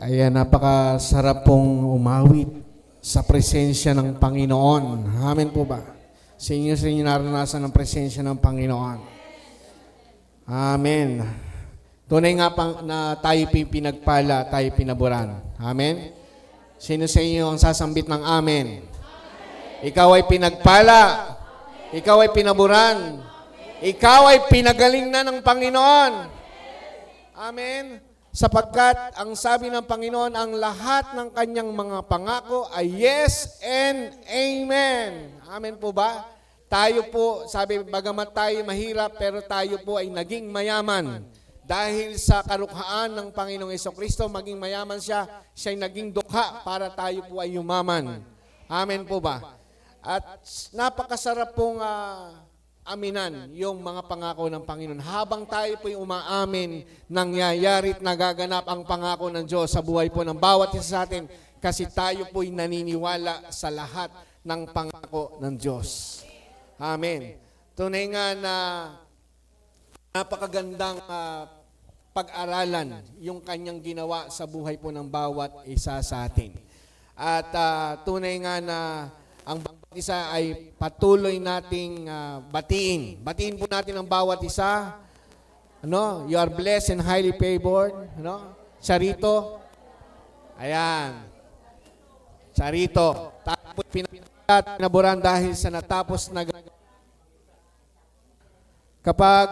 Ayan, napakasarap pong umawit sa presensya ng Panginoon. Amen po ba? Sa inyo naranasan ang presensya ng Panginoon. Amen. Tunay nga na tayo pinagpala, tayo pinaburan. Amen? Sino sa inyo ang sasambit ng amen? Ikaw ay pinagpala. Ikaw ay pinaburan. Ikaw ay pinagaling na ng Panginoon. Amen? Sapagkat ang sabi ng Panginoon, ang lahat ng kanyang mga pangako ay yes and amen. Amen po ba? Tayo po, sabi, bagamat tayo mahirap, pero tayo po ay naging mayaman. Dahil sa karukhaan ng Panginoong Jesucristo, maging mayaman siya, siya'y naging dukha para tayo po ay yumaman. Amen po ba? At napakasarap pong aminan yung mga pangako ng Panginoon. Habang tayo po'y umaamin, nangyayari at nagaganap ang pangako ng Diyos sa buhay po ng bawat isa sa atin kasi tayo po'y naniniwala sa lahat ng pangako ng Diyos. Amen. Tunay nga na napakagandang pag-aralan yung kanyang ginawa sa buhay po ng bawat isa sa atin. At tunay nga na ang bawat isa ay patuloy nating batiin. Batiin po natin ang bawat isa. Ano? You are blessed and highly favored. Ano? Charito. Ayan. Charito. Tapos pinaburan dahil sa natapos na kapag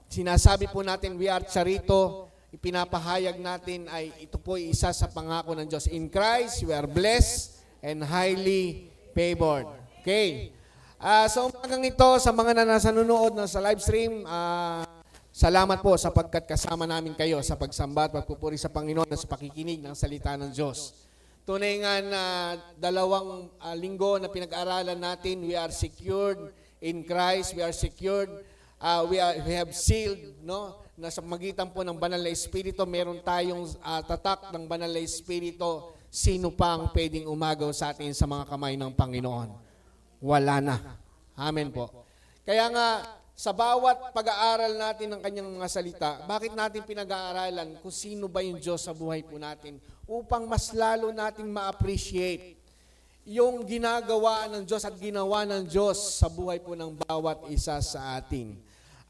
sinasabi po natin we are charito, ipinapahayag natin ay ito po ay isa sa pangako ng Diyos. In Christ, we are blessed and highly favored. Okay. Sa umagang ito, sa mga nanonood sa live stream, salamat po sapagkat kasama namin kayo sa pagsamba at pagpupuri sa Panginoon at sa pakikinig ng salita ng Diyos. Tunay nga na 2 linggo na pinag-aralan natin, we are secured in Christ, we are secured, we have sealed, no? Na sa magitan po ng Banal na Espiritu, meron tayong tatak ng Banal na Espiritu. Sino pa ang pwedeng umagaw sa atin sa mga kamay ng Panginoon? Wala na. Amen po. Kaya nga, sa bawat pag-aaral natin ng kanyang mga salita, bakit natin pinag-aaralan kung sino ba yung Diyos sa buhay po natin? Upang mas lalo nating ma-appreciate yung ginagawa ng Diyos at ginawa ng Diyos sa buhay po ng bawat isa sa atin.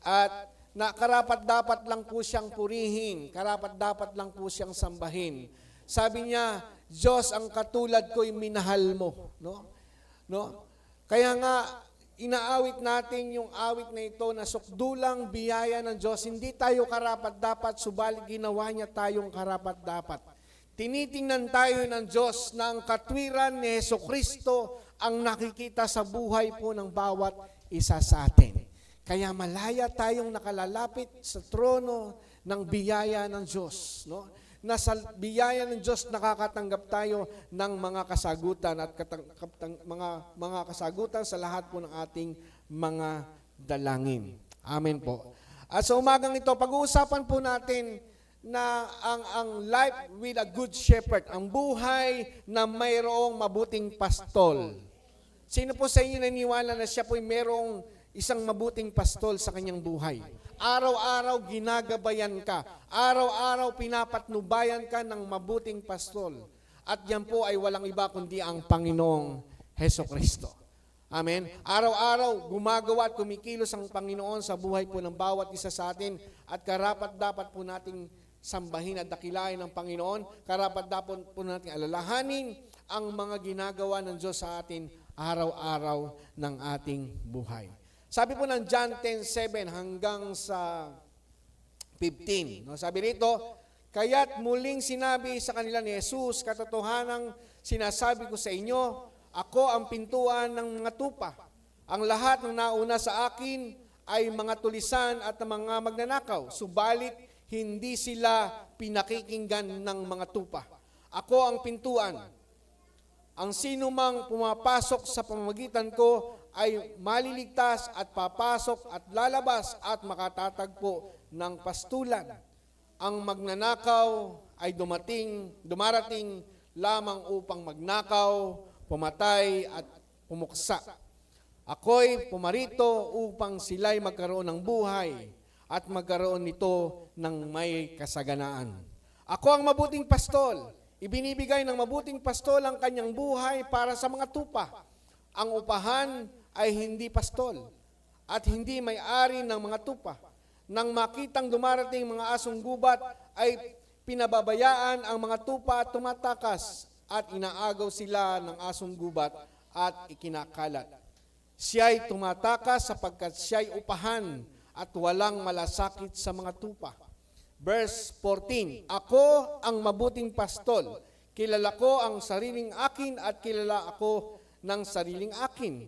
At na karapat-dapat lang po siyang purihin, karapat-dapat lang po siyang sambahin. Sabi niya, Diyos, ang katulad ko'y minahal mo. No? Kaya nga, inaawit natin yung awit na ito na sukdulang biyaya ng Diyos. Hindi tayo karapat-dapat, subalit ginawa niya tayong karapat-dapat. Tinitingnan tayo ng Diyos na ang katwiran ni Jesucristo ang nakikita sa buhay po ng bawat isa sa atin. Kaya malaya tayong nakalalapit sa trono ng biyaya ng Diyos. No? Na sa biyaya ng Diyos nakakatanggap tayo ng mga kasagutan at mga kasagutan sa lahat po ng ating mga dalangin. Amen po. At sa umagang ito, pag-uusapan po natin na ang life with a good shepherd, ang buhay na mayroong mabuting pastol. Sino po sa inyo naniniwala na siya po'y mayroong isang mabuting pastol sa kanyang buhay? Araw-araw ginagabayan ka. Araw-araw pinapatnubayan ka ng mabuting pastol. At yan po ay walang iba kundi ang Panginoong Jesucristo. Amen? Araw-araw gumagawa at kumikilos ang Panginoon sa buhay po ng bawat isa sa atin at karapat-dapat po nating sambahin at dakilain ng Panginoon. Karapat-dapat po nating alalahanin ang mga ginagawa ng Diyos sa atin araw-araw ng ating buhay. Sabi po ng John 10:7 hanggang sa 15. No, sabi rito, kaya't muling sinabi sa kanila ni Jesus, katotohanang sinasabi ko sa inyo, ako ang pintuan ng mga tupa. Ang lahat ng nauna sa akin ay mga tulisan at mga magnanakaw, subalit hindi sila pinakikinggan ng mga tupa. Ako ang pintuan. Ang sino mang pumapasok sa pamamagitan ko ay maliligtas at papasok at lalabas at makatatagpo ng pastulan. Ang magnanakaw ay dumarating lamang upang magnakaw, pumatay at pumuksa. Ako'y pumarito upang sila'y magkaroon ng buhay at magkaroon nito ng may kasaganaan. Ako ang mabuting pastol. Ibinibigay ng mabuting pastol ang kanyang buhay para sa mga tupa. Ang upahan ay hindi pastol at hindi may-ari ng mga tupa. Nang makitang dumarating mga asong gubat, ay pinababayaan ang mga tupa at tumatakas at inaagaw sila ng asong gubat at ikinakalat. Siya'y tumatakas sapagkat siya'y upahan at walang malasakit sa mga tupa. Verse 14, Ako ang mabuting pastol. Kilala ko ang sariling akin at kilala ako ng sariling akin.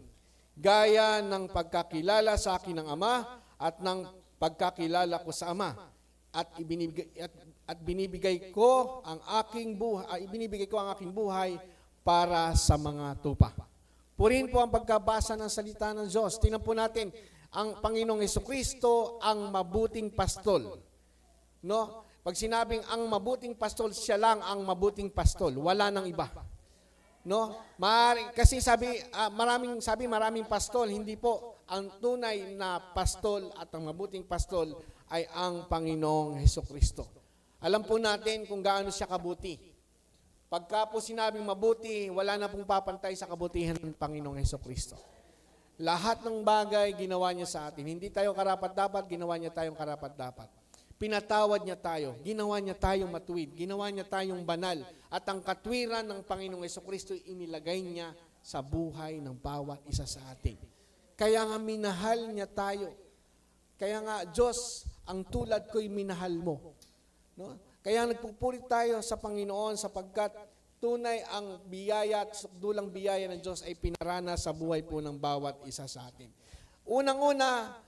Gaya ng pagkakilala sa akin ng Ama at ng pagkakilala ko sa Ama. At binibigay ko ang aking buhay para sa mga tupa. Purihin po ang pagkabasa ng salita ng Diyos. Tingnan po natin ang Panginoong Hesukristo ang mabuting pastol. No? Pag sinabing ang mabuting pastol, siya lang ang mabuting pastol, wala nang iba. No? Kasi maraming pastol, hindi po. Ang tunay na pastol at ang mabuting pastol ay ang Panginoong Hesukristo. Alam po natin kung gaano siya kabuti. Pagka po sinabing mabuti, wala na pong papantay sa kabutihan ng Panginoong Hesukristo. Lahat ng bagay ginawa niya sa atin. Hindi tayo karapat-dapat, ginawa niya tayong karapat-dapat. Pinatawad niya tayo, ginawa niya tayong matuwid, ginawa niya tayong banal, at ang katwiran ng Panginoong Hesukristo inilagay niya sa buhay ng bawat isa sa atin. Kaya nga minahal niya tayo. Kaya nga, Diyos, ang tulad ko'y minahal mo. No? Kaya nagpupuri tayo sa Panginoon sapagkat tunay ang biyaya at sukdulang biyaya ng Diyos ay pinarana sa buhay po ng bawat isa sa atin. Unang-una,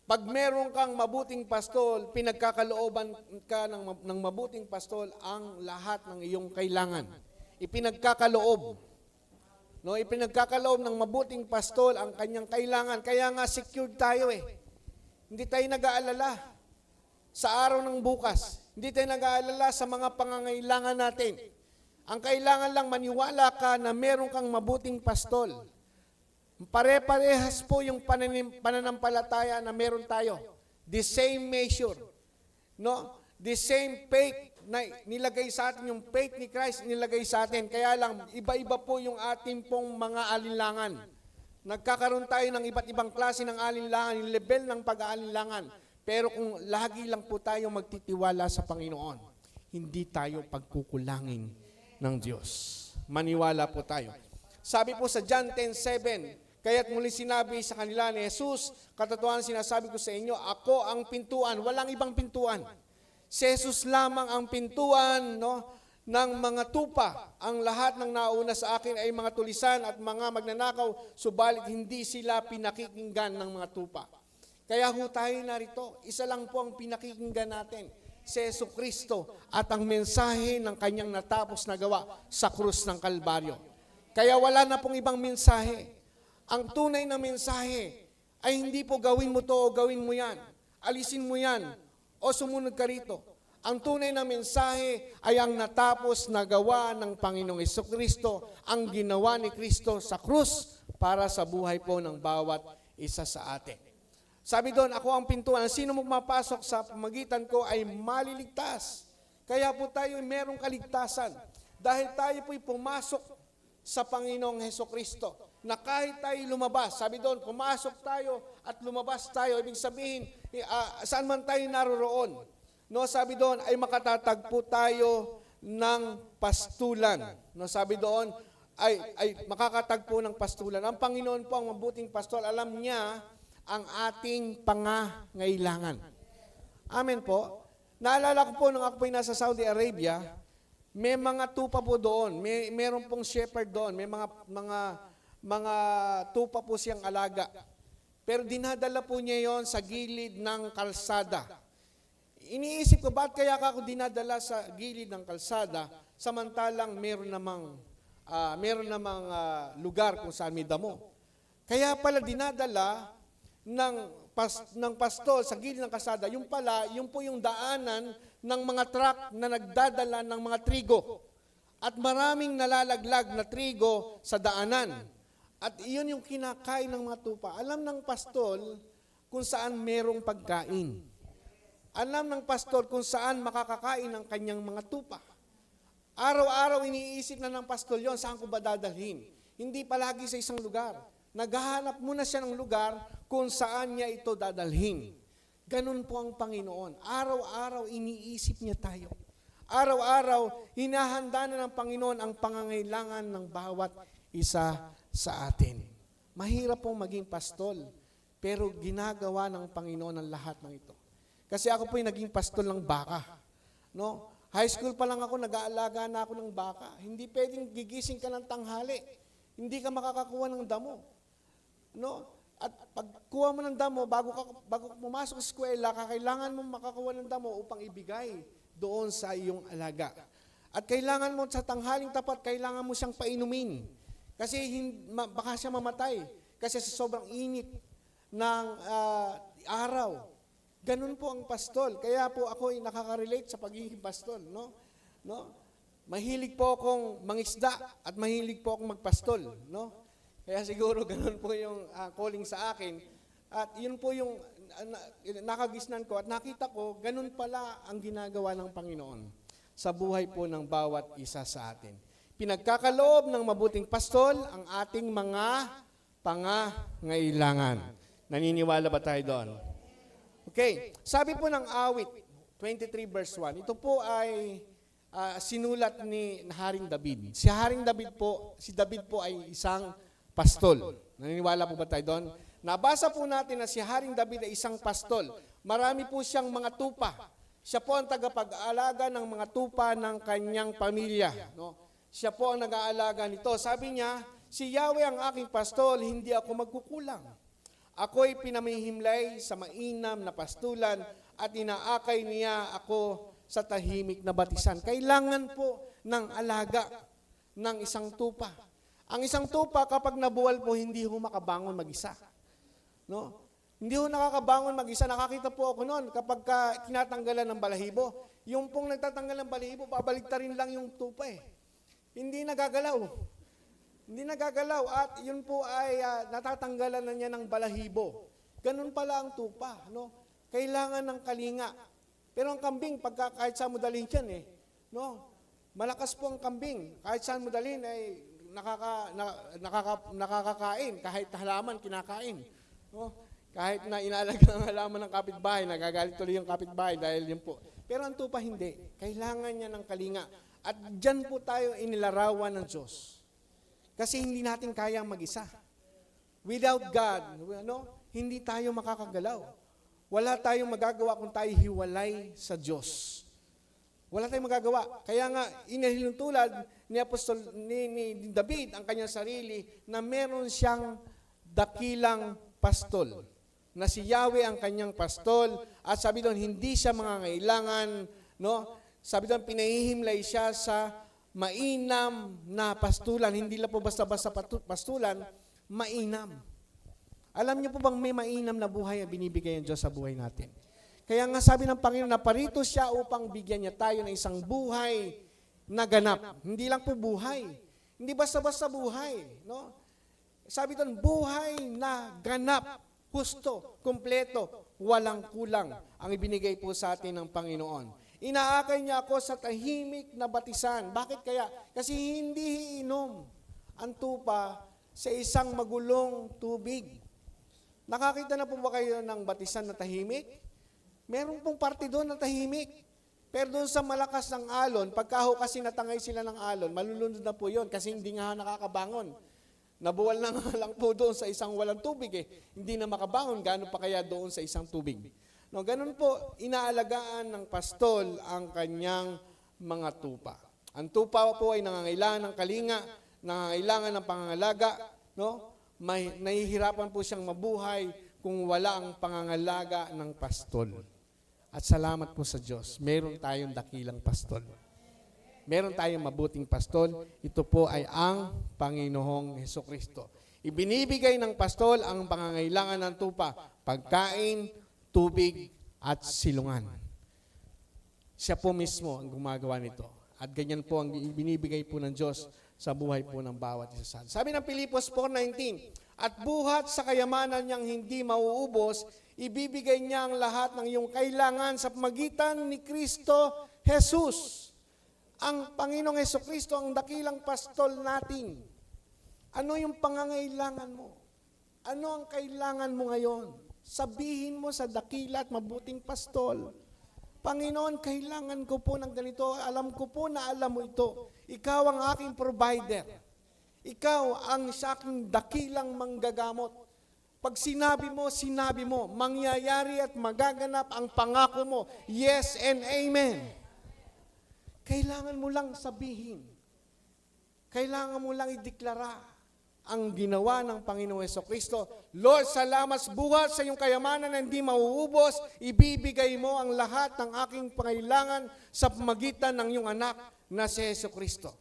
pag meron kang mabuting pastol, pinagkakalooban ka ng mabuting pastol ang lahat ng iyong kailangan. Ipinagkakaloob. No, ipinagkakaloob ng mabuting pastol ang kanyang kailangan. Kaya nga secured tayo eh. Hindi tayo nag-aalala sa araw ng bukas. Hindi tayo nag-aalala sa mga pangangailangan natin. Ang kailangan lang maniwala ka na meron kang mabuting pastol. Pare-parehas po yung pananampalataya na meron tayo. The same measure. No? The same faith na nilagay sa atin, yung faith ni Christ nilagay sa atin. Kaya lang, iba-iba po yung ating pong mga alinlangan. Nagkakaroon tayo ng iba't ibang klase ng alinlangan, yung level ng pag-aalinlangan. Pero kung lagi lang po tayo magtitiwala sa Panginoon, hindi tayo pagkukulangin ng Diyos. Maniwala po tayo. Sabi po sa John 10:7, kaya't muli sinabi sa kanila ni Jesus, katotohanan sinasabi ko sa inyo, ako ang pintuan, walang ibang pintuan. Si Jesus lamang ang pintuan, no, ng mga tupa. Ang lahat ng nauna sa akin ay mga tulisan at mga magnanakaw, subalit hindi sila pinakikinggan ng mga tupa. Kaya ho tayo narito, isa lang po ang pinakikinggan natin, si Jesucristo at ang mensahe ng kanyang natapos na gawa sa krus ng Kalbaryo. Kaya wala na pong ibang mensahe. Ang tunay na mensahe ay hindi po gawin mo to o gawin mo yan, alisin mo yan o sumunod ka rito. Ang tunay na mensahe ay ang natapos na gawa ng Panginoong Jesucristo, ang ginawa ni Kristo sa krus para sa buhay po ng bawat isa sa atin. Sabi doon, ako ang pintuan. Sino magmapasok sa pamagitan ko ay maliligtas. Kaya po tayo merong kaligtasan. Dahil tayo po'y pumasok sa Panginoong Hesukristo. Na kahit tayo lumabas, sabi doon, pumasok tayo at lumabas tayo. Ibig sabihin, saan man tayo naroroon. No, sabi doon, ay makatatagpo tayo ng pastulan. No, sabi doon, ay makakatagpo ng pastulan. Ang Panginoon po ang mabuting pastol. Alam niya ang ating pangangailangan. Amen po. Naalala ko po nung ako po'y nasa Saudi Arabia, may mga tupa po doon. Meron pong shepherd doon. May mga tupa po siyang alaga. Pero dinadala po niya yon sa gilid ng kalsada. Iniisip ko, ba't kaya ako dinadala sa gilid ng kalsada samantalang meron namang lugar kung saan may damo. Kaya pala dinadala ng pastol sa gilid ng kalsada, yung po yung daanan ng mga truck na nagdadala ng mga trigo. At maraming nalalaglag na trigo sa daanan. At iyon yung kinakain ng mga tupa. Alam ng pastol kung saan merong pagkain. Alam ng pastor kung saan makakakain ang kanyang mga tupa. Araw-araw iniisip na ng pastor yon, saan ko ba dadalhin? Hindi palagi sa isang lugar. Naghahanap muna siya ng lugar kung saan niya ito dadalhin. Ganun po ang Panginoon. Araw-araw iniisip niya tayo. Araw-araw, hinahanda na ng Panginoon ang pangangailangan ng bawat isa sa atin. Mahirap pong maging pastol, pero ginagawa ng Panginoon ang lahat ng ito. Kasi ako po yung naging pastol ng baka. No? High school pa lang ako, nag-aalaga na ako ng baka. Hindi pwedeng gigising ka ng tanghali. Hindi ka makakakuha ng damo. No? At pagkuha mo ng damo, bago ka pumasok sa eskwela, kailangan mo makakuha ng damo upang ibigay doon sa iyong alaga. At kailangan mo sa tanghaling tapat, kailangan mo siyang painumin. Kasi baka siya mamatay. Kasi sa sobrang init ng araw. Ganun po ang pastol. Kaya po ako ay nakaka-relate sa pagiging pastol. No? Mahilig po akong mangisda at mahilig po akong magpastol. No? Kaya siguro ganun po yung calling sa akin. At yun po yung nakagisnan ko at nakita ko, ganun pala ang ginagawa ng Panginoon sa buhay po ng bawat isa sa atin. Pinagkakaloob ng mabuting pastol ang ating mga pangangailangan. Naniniwala ba tayo doon? Okay, sabi po ng awit, 23 verse 1, ito po ay sinulat ni Haring David. Si David po ay isang pastol. Naniniwala po ba tayo doon? Nabasa po natin na si Haring David ay isang pastol. Marami po siyang mga tupa. Siya po ang tagapag-aalaga ng mga tupa ng kanyang pamilya. No? Siya po ang nag-aalaga nito. Sabi niya, si Yahweh ang aking pastol, hindi ako magkukulang. Ako'y pinamihimlay sa mainam na pastulan at inaakay niya ako sa tahimik na batisan. Kailangan po ng alaga ng isang tupa. Ang isang tupa kapag nabuwal po, hindi ho makabangon mag-isa. No? Hindi ho nakakabangon mag-isa. Nakakita po ako noon kapag tinatanggalan ng balahibo. Yung pong nagtatanggal ng balahibo, pabaliktarin lang yung tupa eh. Hindi nagagalaw. Hindi nagagalaw at yun po ay natatanggalan na niya ng balahibo. Ganun pala ang tupa. No? Kailangan ng kalinga. Pero ang kambing, kahit saan mo dalhin yan eh. No? Malakas po ang kambing. Kahit saan mo dalhin ay nakakakain. Kahit halaman, kinakain. No? Kahit na inaalaga ang halaman ng kapitbahay, nagagalit tuloy yung kapitbahay dahil yun po. Pero ang tupa hindi. Kailangan niya ng kalinga. At dyan po tayo inilarawan ng Diyos. Kasi hindi natin kayang mag-isa. Without God, hindi tayo makakagalaw. Wala tayong magagawa kung tayo hiwalay sa Diyos. Wala tayong magagawa. Kaya nga, inihilintulad ni David ang kanyang sarili na meron siyang dakilang pastol. Na si Yahweh ang kanyang pastol. At sabi doon, hindi siya mangangailangan, no? Sabi doon, pinahihimlay siya sa mainam na pastulan. Hindi lang po basta-basta pastulan, mainam. Alam niyo po bang may mainam na buhay ang binibigay ng Diyos sa buhay natin? Kaya nga sabi ng Panginoon na parito siya upang bigyan niya tayo ng isang buhay na ganap. Hindi lang po buhay. Hindi basta-basta buhay. No? Sabi doon, buhay na ganap, husto, kumpleto, walang kulang ang ibinigay po sa atin ng Panginoon. Inaakay niya ako sa tahimik na batisan. Bakit kaya? Kasi hindi iinom ang tupa sa isang magulong tubig. Nakakita na po ba kayo ng batisan na tahimik? Meron pong parte doon na tahimik. Pero doon sa malakas ng alon, pagkaho kasi natangay sila ng alon, malulunod na po yun kasi hindi nga nakakabangon. Nabuwal na nga lang po doon sa isang walang tubig eh. Hindi na makabangon, gaano pa kaya doon sa isang tubig. No, ganun po, inaalagaan ng pastol ang kanyang mga tupa. Ang tupa po ay nangangailangan ng kalinga, nangangailangan ng pangangalaga, no? Nahihirapan po siyang mabuhay kung wala ang pangangalaga ng pastol. At salamat po sa Diyos, meron tayong dakilang pastol. Meron tayong mabuting pastol, ito po ay ang Panginoong Hesukristo. Ibinibigay ng pastol ang pangangailangan ng tupa, pagkain, tubig at silungan. Siya po mismo ang gumagawa nito. At ganyan po ang binibigay po ng Diyos sa buhay po ng bawat isa. Sabi ng Pilipos 4:19, at buhat sa kayamanan niyang hindi mauubos, Ibibigay niya ang lahat ng iyong kailangan sa pamagitan ni Kristo Jesus. Ang Panginoong Hesukristo ang dakilang pastol natin. Ano yung pangangailangan mo? Ano ang kailangan mo ngayon? Sabihin mo sa dakila at mabuting pastol, Panginoon, kailangan ko po ng ganito. Alam ko po na alam mo ito. Ikaw ang aking provider. Ikaw ang sa aking dakilang manggagamot. Pag sinabi mo, mangyayari at magaganap ang pangako mo. Yes and amen. Kailangan mo lang sabihin. Kailangan mo lang ideklara ang ginawa ng Panginoong Hesukristo. Lord, salamat buhat sa iyong kayamanan na hindi mauubos. Ibibigay mo ang lahat ng aking pangailangan sa pamagitan ng iyong anak na si Hesukristo.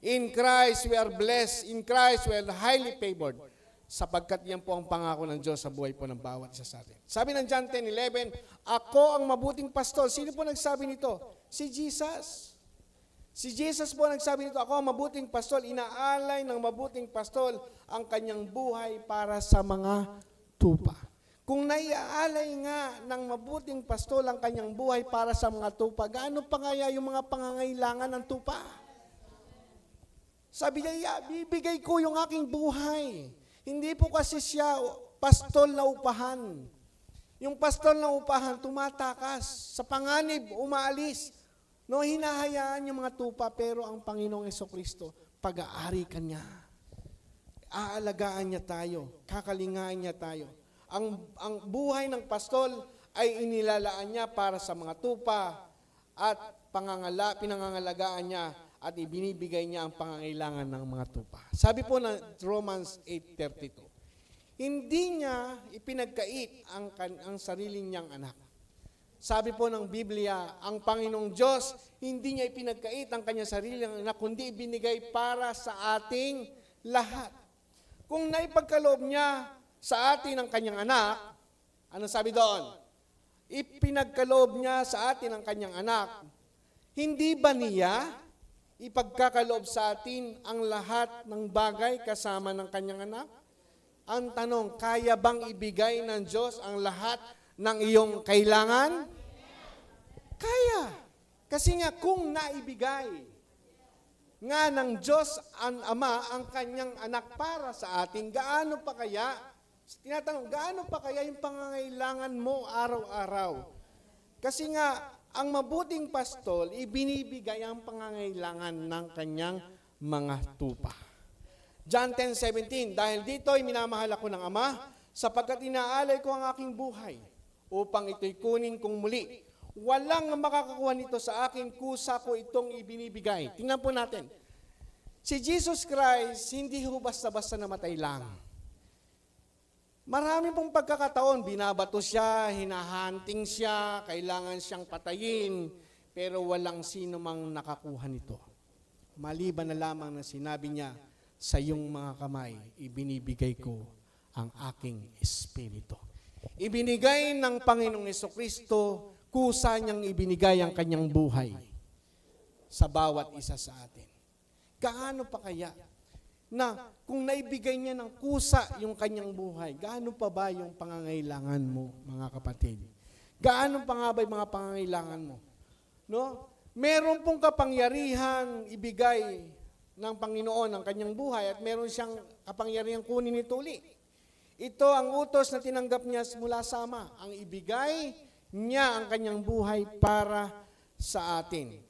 In Christ we are blessed. In Christ we are highly favored. Sapagkat yan po ang pangako ng Diyos sa buhay po ng bawat isa sa atin. Sabi ng John 10:11, ako ang mabuting pastol. Sino po nagsabi nito? Si Jesus. Si Jesus po nagsabi nito, ako ang mabuting pastol, inaalay ng mabuting pastol ang kanyang buhay para sa mga tupa. Kung naiaalay nga ng mabuting pastol ang kanyang buhay para sa mga tupa, gaano pa kaya yung mga pangangailangan ng tupa? Sabi niya, bibigay ko yung aking buhay. Hindi po kasi siya pastol na upahan. Yung pastol na upahan, tumatakas. Sa panganib, umaalis. No, hinahayaan yung mga tupa, pero ang Panginoong Hesukristo, pag-aari ka niya. Aalagaan niya tayo, kakalingaan niya tayo. Ang buhay ng pastol ay inilalaan niya para sa mga tupa at pinangangalagaan niya at ibinibigay niya ang pangangailangan ng mga tupa. Sabi po ng Romans 8:32, hindi niya ipinagkait ang sarili niyang anak. Sabi po ng Biblia, ang Panginoong Diyos, hindi niya ipinagkait ang kanyang sariling anak, kundi ibinigay para sa ating lahat. Kung naipagkaloob niya sa atin ang kanyang anak, ano sabi doon? Ipinagkaloob niya sa atin ang kanyang anak. Hindi ba niya ipagkakaloob sa atin ang lahat ng bagay kasama ng kanyang anak? Ang tanong, kaya bang ibigay ng Diyos ang lahat ng iyong kailangan? Kaya. Kasi nga kung naibigay nga ng Diyos ang Ama ang kanyang anak para sa atin, gaano pa kaya, tinatanong, gaano pa kaya yung pangangailangan mo araw-araw? Kasi nga, ang mabuting pastol, ibinibigay ang pangangailangan ng kanyang mga tupa. John 10:17, dahil dito'y minamahal ako ng Ama, sapagkat inaalay ko ang aking buhay, upang ito'y kunin kong muli. Walang makakakuha nito sa akin, kusa ko itong ibinibigay. Tingnan po natin. Si Jesus Christ, hindi ho basta-basta namatay lang. Marami pong pagkakataon, binabato siya, hinahunting siya, kailangan siyang patayin, pero walang sino mang nakakuha nito. Maliban na lamang na sinabi niya, sa iyong mga kamay, ibinibigay ko ang aking espiritu. Ibinigay ng Panginoong Hesukristo, kusa niyang ibinigay ang kanyang buhay sa bawat isa sa atin. Gaano pa kaya na kung naibigay niya ng kusa yung kanyang buhay, gaano pa ba yung pangangailangan mo, mga kapatid? Gaano pa nga ba yung mga pangangailangan mo? No? Meron pong kapangyarihan ibigay ng Panginoon ang kanyang buhay at meron siyang kapangyarihan kunin ito uli. Ito ang utos na tinanggap niya mula sa Ama, ang ibigay niya ang kanyang buhay para sa atin.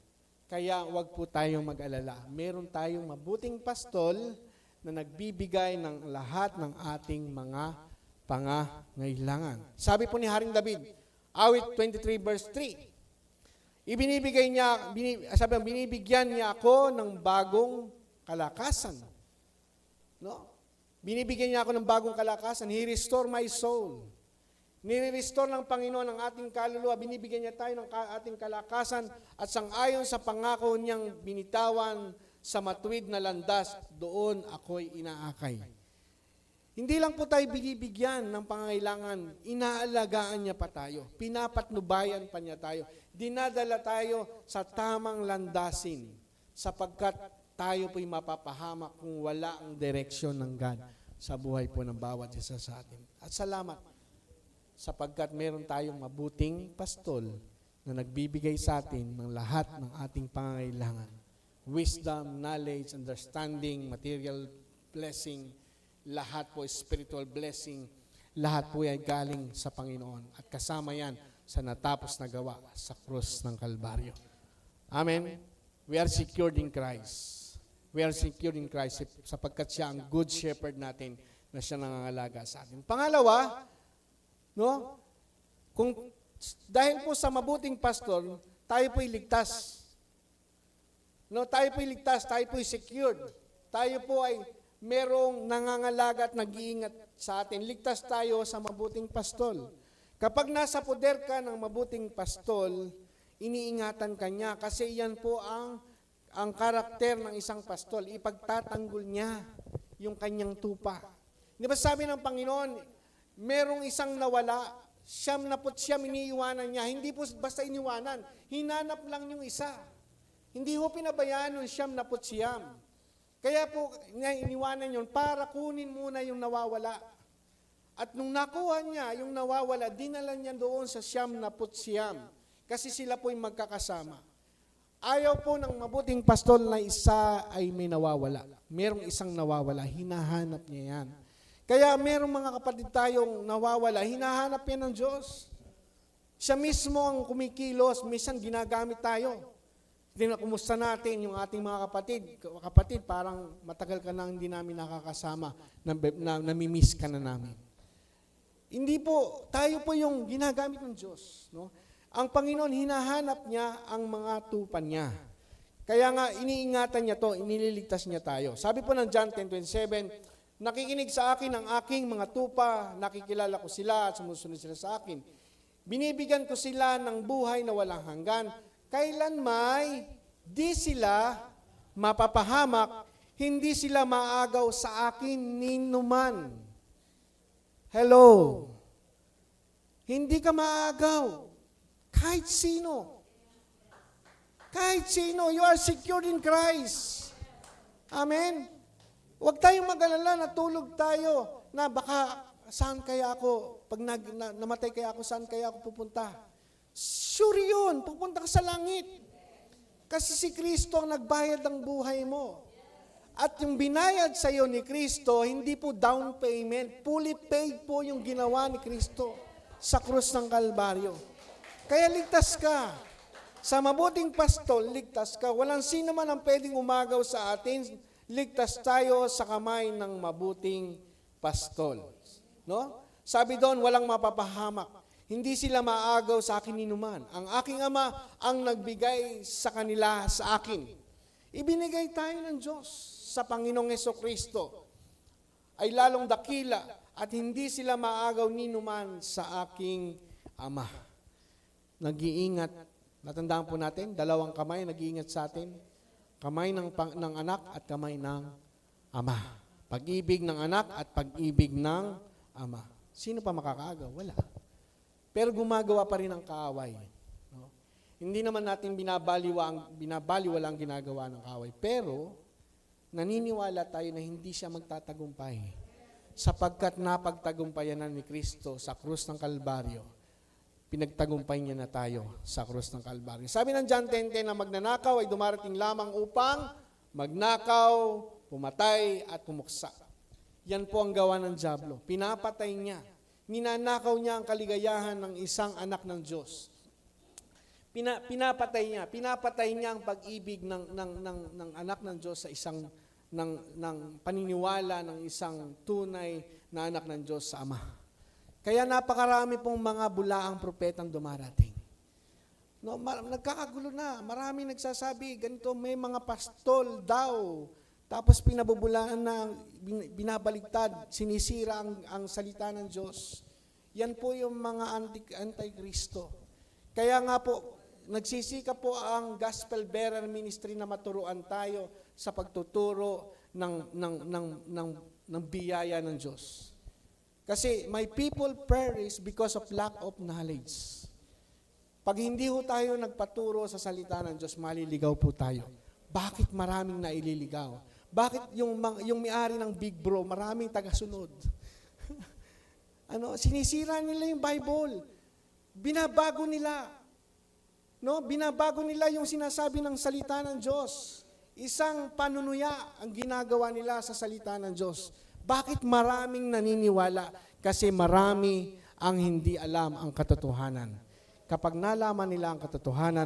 Kaya wag po tayong mag-alala. Meron tayong mabuting pastol na nagbibigay ng lahat ng ating mga pangangailangan. Sabi po ni Haring David, awit 23 verse 3, binibigyan niya ako ng bagong kalakasan. No? Binibigyan niya ako ng bagong kalakasan. He restore my soul. Nire-restore ng Panginoon ang ating kaluluwa, binibigyan niya tayo ng ating kalakasan at sangayon sa pangako niyang binitawan sa matuwid na landas, doon ako'y inaakay. Hindi lang po tayo binibigyan ng pangangailangan, inaalagaan niya pa tayo, pinapatnubayan pa niya tayo, dinadala tayo sa tamang landasin sapagkat tayo po'y mapapahamak kung wala ang direksyon ng God sa buhay po ng bawat isa sa atin. At salamat sapagkat meron tayong mabuting pastol na nagbibigay sa atin ng lahat ng ating pangangailangan. Wisdom, knowledge, understanding, material blessing, lahat po spiritual blessing, lahat po ay galing sa Panginoon. At kasama yan sa natapos na gawa sa krus ng Kalbaryo. Amen? We are secured in Christ. We are secured in Christ sapagkat siya ang good shepherd natin na siya nangangalaga sa atin. Pangalawa, no? Dahil po sa mabuting pastor, tayo po'y ligtas. No, tayo po'y ligtas, tayo po'y secured. Tayo po ay merong nangangalaga at nag-iingat sa atin. Ligtas tayo sa mabuting pastol. Kapag nasa poder ka ng mabuting pastol, iniingatan ka niya kasi yan po ang karakter ng isang pastol. Ipagtatanggol niya yung kanyang tupa. Di ba sabi ng Panginoon, merong isang nawala, 99 iniiwanan niya. Hindi po basta iniwanan, hinanap lang yung isa. Hindi ho pinabayaan yung 99. Kaya po iniwanan yun para kunin muna yung nawawala. At nung nakuha niya yung nawawala, dinala niya doon sa 99 kasi sila po yung magkakasama. Ayaw po ng mabuting pastol na isa ay may nawawala. Merong isang nawawala, hinahanap niya yan. Kaya merong mga kapatid tayong nawawala, hinahanap yan ng Diyos. Siya mismo ang kumikilos, minsan ginagamit tayo. Kumusta natin yung ating mga kapatid? Kapatid, parang matagal ka na hindi namin nakakasama, namimiss ka na namin. Hindi po, tayo po yung ginagamit ng Diyos. No? Ang Panginoon, hinahanap niya ang mga tupan niya. Kaya nga, iniingatan niya to, inililigtas niya tayo. Sabi po ng John 10:27, nakikinig sa akin ang aking mga tupa, nakikilala ko sila at sumusunod sila sa akin. Binibigyan ko sila ng buhay na walang hanggan. Kailan may di sila mapapahamak, hindi sila maagaw sa akin ninuman. Hello? Hindi ka maagaw. Kahit sino. Kahit sino. You are secured in Christ. Amen? Huwag tayong mag-alala, natulog tayo na baka saan kaya ako, pag namatay kaya ako, saan kaya ako pupunta? Sure yun, pupunta ka sa langit. Kasi si Kristo ang nagbayad ng buhay mo. At yung binayad sa iyo ni Kristo, hindi po down payment, fully paid po yung ginawa ni Kristo sa krus ng Kalbaryo. Kaya ligtas ka. Sa mabuting pastol, ligtas ka. Walang sino man ang pwedeng umagaw sa atin. Ligtas tayo sa kamay ng mabuting pastol. No? Sabi doon, walang mapapahamak. Hindi sila maagaw sa akin ninuman. Ang aking Ama ang nagbigay sa kanila sa akin. Ibinigay tayo ng Diyos sa Panginoong Hesukristo. Ay lalong dakila at hindi sila maagaw ninuman sa aking Ama. Nag-iingat. Natandaan po natin, dalawang kamay nag-iingat sa atin. Kamay ng anak at kamay ng ama. Pag-ibig ng anak at pag-ibig ng ama. Sino pa makakaagaw? Wala. Pero gumagawa pa rin ang kaaway. No? Hindi naman natin binabaliwala ang ginagawa ng kaaway. Pero, naniniwala tayo na hindi siya magtatagumpay. Sapagkat napagtagumpayan na ni Kristo sa krus ng Kalbaryo, pinagtagumpay niya na tayo sa krus ng Kalbaryo. Sabi ng John 10:10 na magnanakaw ay dumarating lamang upang magnakaw, pumatay, at pumuksa. Yan po ang gawa ng dyablo. Pinapatay niya. Ninanakaw niya ang kaligayahan ng isang anak ng Diyos. Pinapatay niya ang pag-ibig ng anak ng Diyos sa isang ng paniniwala ng isang tunay na anak ng Diyos sa Ama. Kaya napakarami pong mga bulaang propetang dumarating. No, nagkakagulo na. Marami nagsasabi, ganito, may mga pastol daw. Tapos pinabubulaan na, binabaligtad, sinisira ang salita ng Diyos. Yan po yung mga anti-Kristo. Kaya nga po, nagsisika po ang gospel bearer ministry na maturuan tayo sa pagtuturo ng biyaya ng Diyos. Kasi my people perish because of lack of knowledge. Pag hindi ho tayo nagpaturo sa salita ng Diyos, maliligaw po tayo. Bakit maraming naililigaw? Bakit yung may-ari ng Big Bro, maraming tagasunod? Sinisira nila yung Bible. Binabago nila. Binabago nila yung sinasabi ng salita ng Diyos. Isang panunuya ang ginagawa nila sa salita ng Diyos. Bakit maraming naniniwala? Kasi marami ang hindi alam ang katotohanan. Kapag nalaman nila ang katotohanan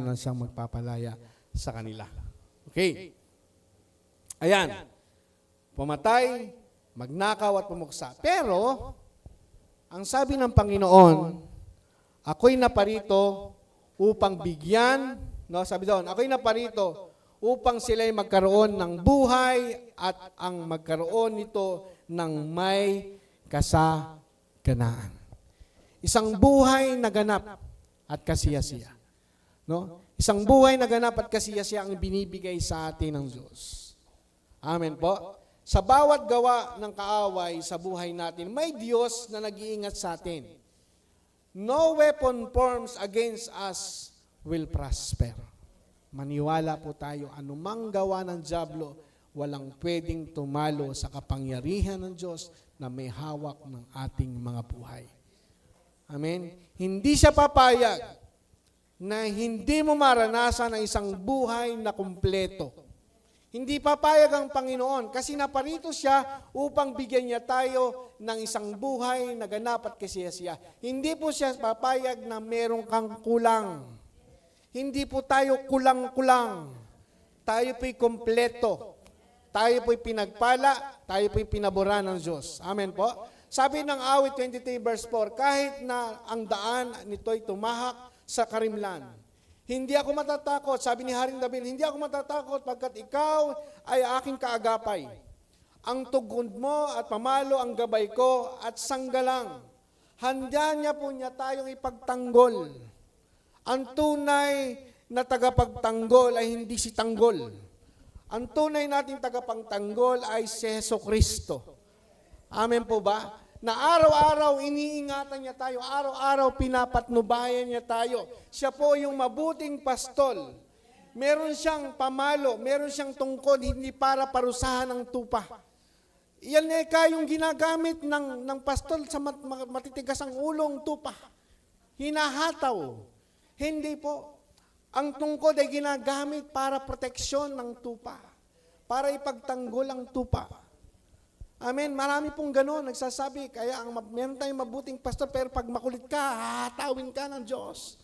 na siyang magpapalaya sa kanila. Okay. Ayan. Pumatay, magnakaw at pumuksa. Pero, ang sabi ng Panginoon, ako'y naparito upang bigyan, sabi doon, ako'y naparito upang sila'y magkaroon ng buhay at ang magkaroon nito ng may kasaganaan. Isang buhay na ganap at kasiyasiya. Isang buhay na ganap at kasiyasiya ang binibigay sa atin ng Diyos. Amen po. Sa bawat gawa ng kaaway sa buhay natin, may Diyos na nag-iingat sa atin. No weapon forms against us will prosper. Maniwala po tayo, anumang gawa ng dyablo, walang pwedeng tumalo sa kapangyarihan ng Diyos na may hawak ng ating mga buhay. Amen? Hindi siya papayag na hindi mo maranasan ang isang buhay na kumpleto. Hindi papayag ang Panginoon kasi naparito siya upang bigyan niya tayo ng isang buhay na ganap at kasiyasiya. Hindi po siya papayag na meron kang kulang. Hindi po tayo kulang-kulang. Tayo po'y kompleto. Tayo po'y pinagpala, tayo po'y pinabura ng Diyos. Amen po? Sabi ng awit 23 verse 4, kahit na ang daan nito'y tumahak sa karimlan, hindi ako matatakot. Sabi ni Haring David, hindi ako matatakot pagkat ikaw ay aking kaagapay. Ang tugod mo at pamalo ang gabay ko at sanggalang. Handa niya po niya tayong ipagtanggol. Ang tunay na tagapagtanggol ay hindi si tanggol. Ang tunay nating tagapagtanggol ay si Jesucristo. Amen po ba? Na araw-araw iniingatan niya tayo, araw-araw pinapatnubayan niya tayo. Siya po yung mabuting pastol. Meron siyang pamalo, meron siyang tungkod, hindi para parusahan ng tupa. Yan yung ginagamit ng pastol sa matitigas ang ulong tupa. Hinahataw. Hindi po. Ang tungkod ay ginagamit para proteksyon ng tupa. Para ipagtanggol ang tupa. Amen. Marami pong gano'n, nagsasabi, kaya meron tayong mabuting pastor, pero pag makulit ka, hatawin ka ng Diyos.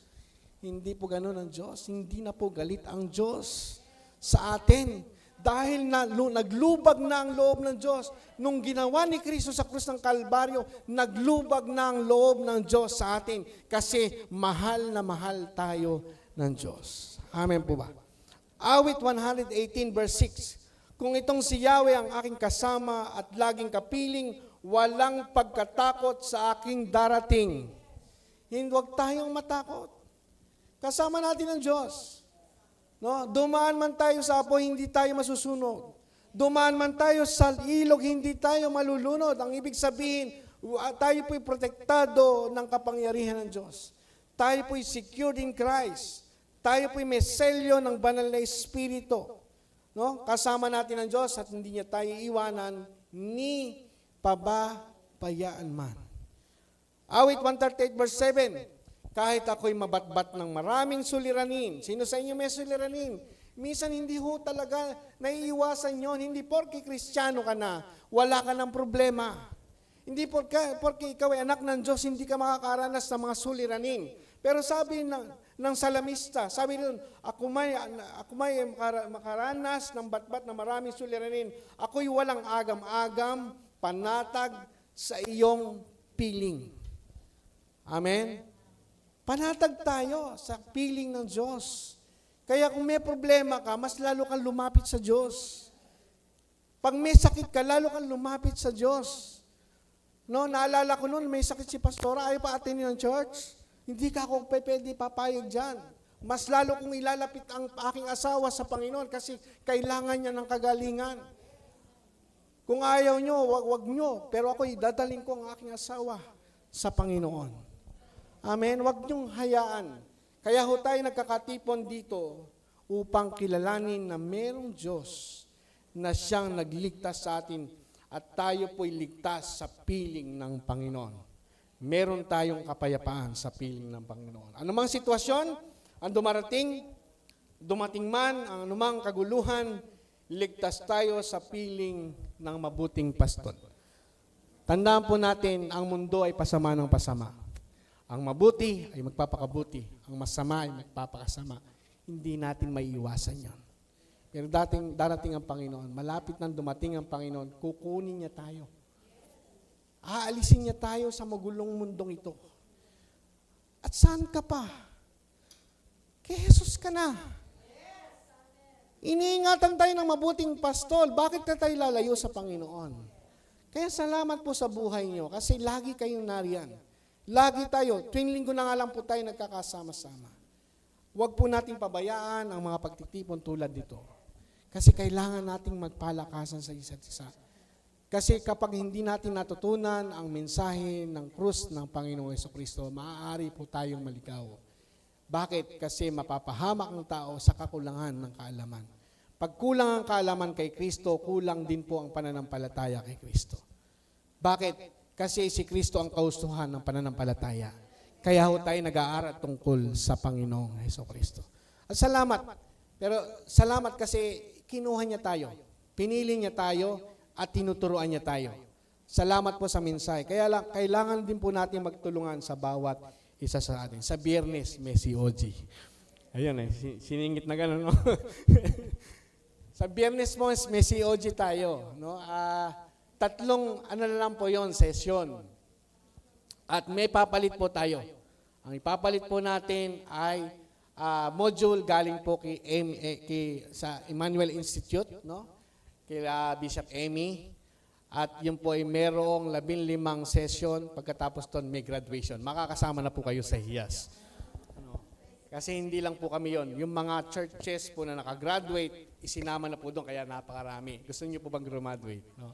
Hindi po gano'n ang Diyos. Hindi na po galit ang Diyos sa atin. Dahil naglubag na ang loob ng Diyos. Nung ginawa ni Kristo sa krus ng Kalbaryo, naglubag na ang loob ng Diyos sa atin. Kasi mahal na mahal tayo ng Diyos. Amen po ba? Awit 118 verse 6. Kung itong si Yahweh ang aking kasama at laging kapiling, walang pagkatakot sa aking darating. Huwag tayong matakot. Kasama natin ang Diyos. Dumaan man tayo sa apoy, hindi tayo masusunog. Dumaan man tayo sa ilog, hindi tayo malulunod. Ang ibig sabihin, tayo po'y protektado ng kapangyarihan ng Diyos. Tayo po'y secured in Christ. Tayo po'y may selyo ng banal na Espiritu. Kasama natin ang Diyos at hindi niya tayo iwanan ni pababayaan man. Awit 138 verse 7, kahit ako'y mabatbat ng maraming suliranin. Sino sa inyo may suliranin? Minsan hindi ho talaga naiiwasan yon. Hindi porke Kristiyano ka na, wala ka ng problema. Hindi porke ikaw ay anak ng Diyos, hindi ka makakaranas ng mga suliranin. Pero sabi ng salamista, sabi doon, ako may makaranas ng batbat na maraming suliranin. Ako'y walang agam-agam, panatag sa iyong piling. Amen? Panatag tayo sa piling ng Diyos. Kaya kung may problema ka, mas lalo kang lumapit sa Diyos. Pag may sakit ka, lalo kang lumapit sa Diyos. Naalala ko noon, may sakit si pastora, ayaw pa attendin ng church. Hindi ka ako pwede papayag dyan. Mas lalo kong ilalapit ang aking asawa sa Panginoon kasi kailangan niya ng kagalingan. Kung ayaw nyo, wag nyo. Pero ako idadaling ko ang aking asawa sa Panginoon. Amen? Wag nyong hayaan. Kaya ho tayo nagkakatipon dito upang kilalanin na mayroong Diyos na siyang nagligtas sa atin at tayo po'y ligtas sa piling ng Panginoon. Meron tayong kapayapaan sa piling ng Panginoon. Anumang sitwasyon ang dumating man ang anumang kaguluhan, ligtas tayo sa piling ng mabuting pastol. Tandaan po natin, ang mundo ay pasama ng pasama. Ang mabuti ay magpapakabuti. Ang masama ay magpapakasama. Hindi natin maiiwasan yan. Pero darating ang Panginoon, malapit nang dumating ang Panginoon, kukunin niya tayo. Aalisin niya tayo sa magulong mundong ito. At saan ka pa? Kay Jesus ka na. Iniingatan tayo ng mabuting pastol. Bakit ka tayo lalayo sa Panginoon? Kaya salamat po sa buhay niyo kasi lagi kayong nariyan. Lagi tayo. Tuwing linggo na nga lang po tayo nagkakasama-sama. Huwag po nating pabayaan ang mga pagtitipon tulad dito. Kasi kailangan nating magpalakasan sa isa't isa. Kasi kapag hindi natin natutunan ang mensahe ng krus ng Panginoong Jesucristo, maaari po tayong maligaw. Bakit? Kasi mapapahamak ang tao sa kakulangan ng kaalaman. Pag kulang ang kaalaman kay Kristo, kulang din po ang pananampalataya kay Kristo. Bakit? Kasi si Kristo ang kaustuhan ng pananampalataya. Kaya ho tayo nag-aaral tungkol sa Panginoong Jesucristo. At salamat. Pero salamat kasi kinuha niya tayo. Pinili niya tayo at tinuturuan niya tayo. Salamat po sa mensahe. Kaya lang, kailangan din po natin magtulungan sa bawat isa sa atin. Sa Biyernes, may si OG. Ayun siningit na gano'n. No? Sa Biyernes mo, may si OG tayo. No? Tatlong, na lang po yon sesyon. At may papalit po tayo. Ang ipapalit po natin ay module galing po sa Emmanuel Institute, no? Kila Bishop Emmy, at yun po ay merong 15 session, pagkatapos doon may graduation. Makakasama na po kayo sa HIAS. Kasi hindi lang po kami yon. Yung mga churches po na nakagraduate, isinama na po doon, kaya napakarami. Gusto niyo po bang graduate? No?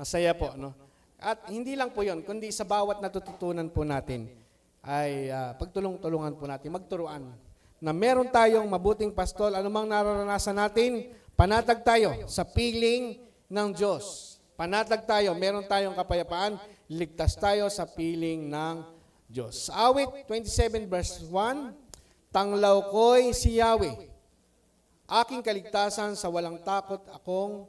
Masaya po, no? At hindi lang po yon, kundi sa bawat natututunan po natin, ay pagtulong-tulungan po natin, magturuan, na meron tayong mabuting pastol, anumang nararanasan natin, panatag tayo sa piling ng Diyos. Panatag tayo, meron tayong kapayapaan, ligtas tayo sa piling ng Diyos. Awit 27 verse 1, Tanglaw ko'y si Yahweh, aking kaligtasan sa walang takot akong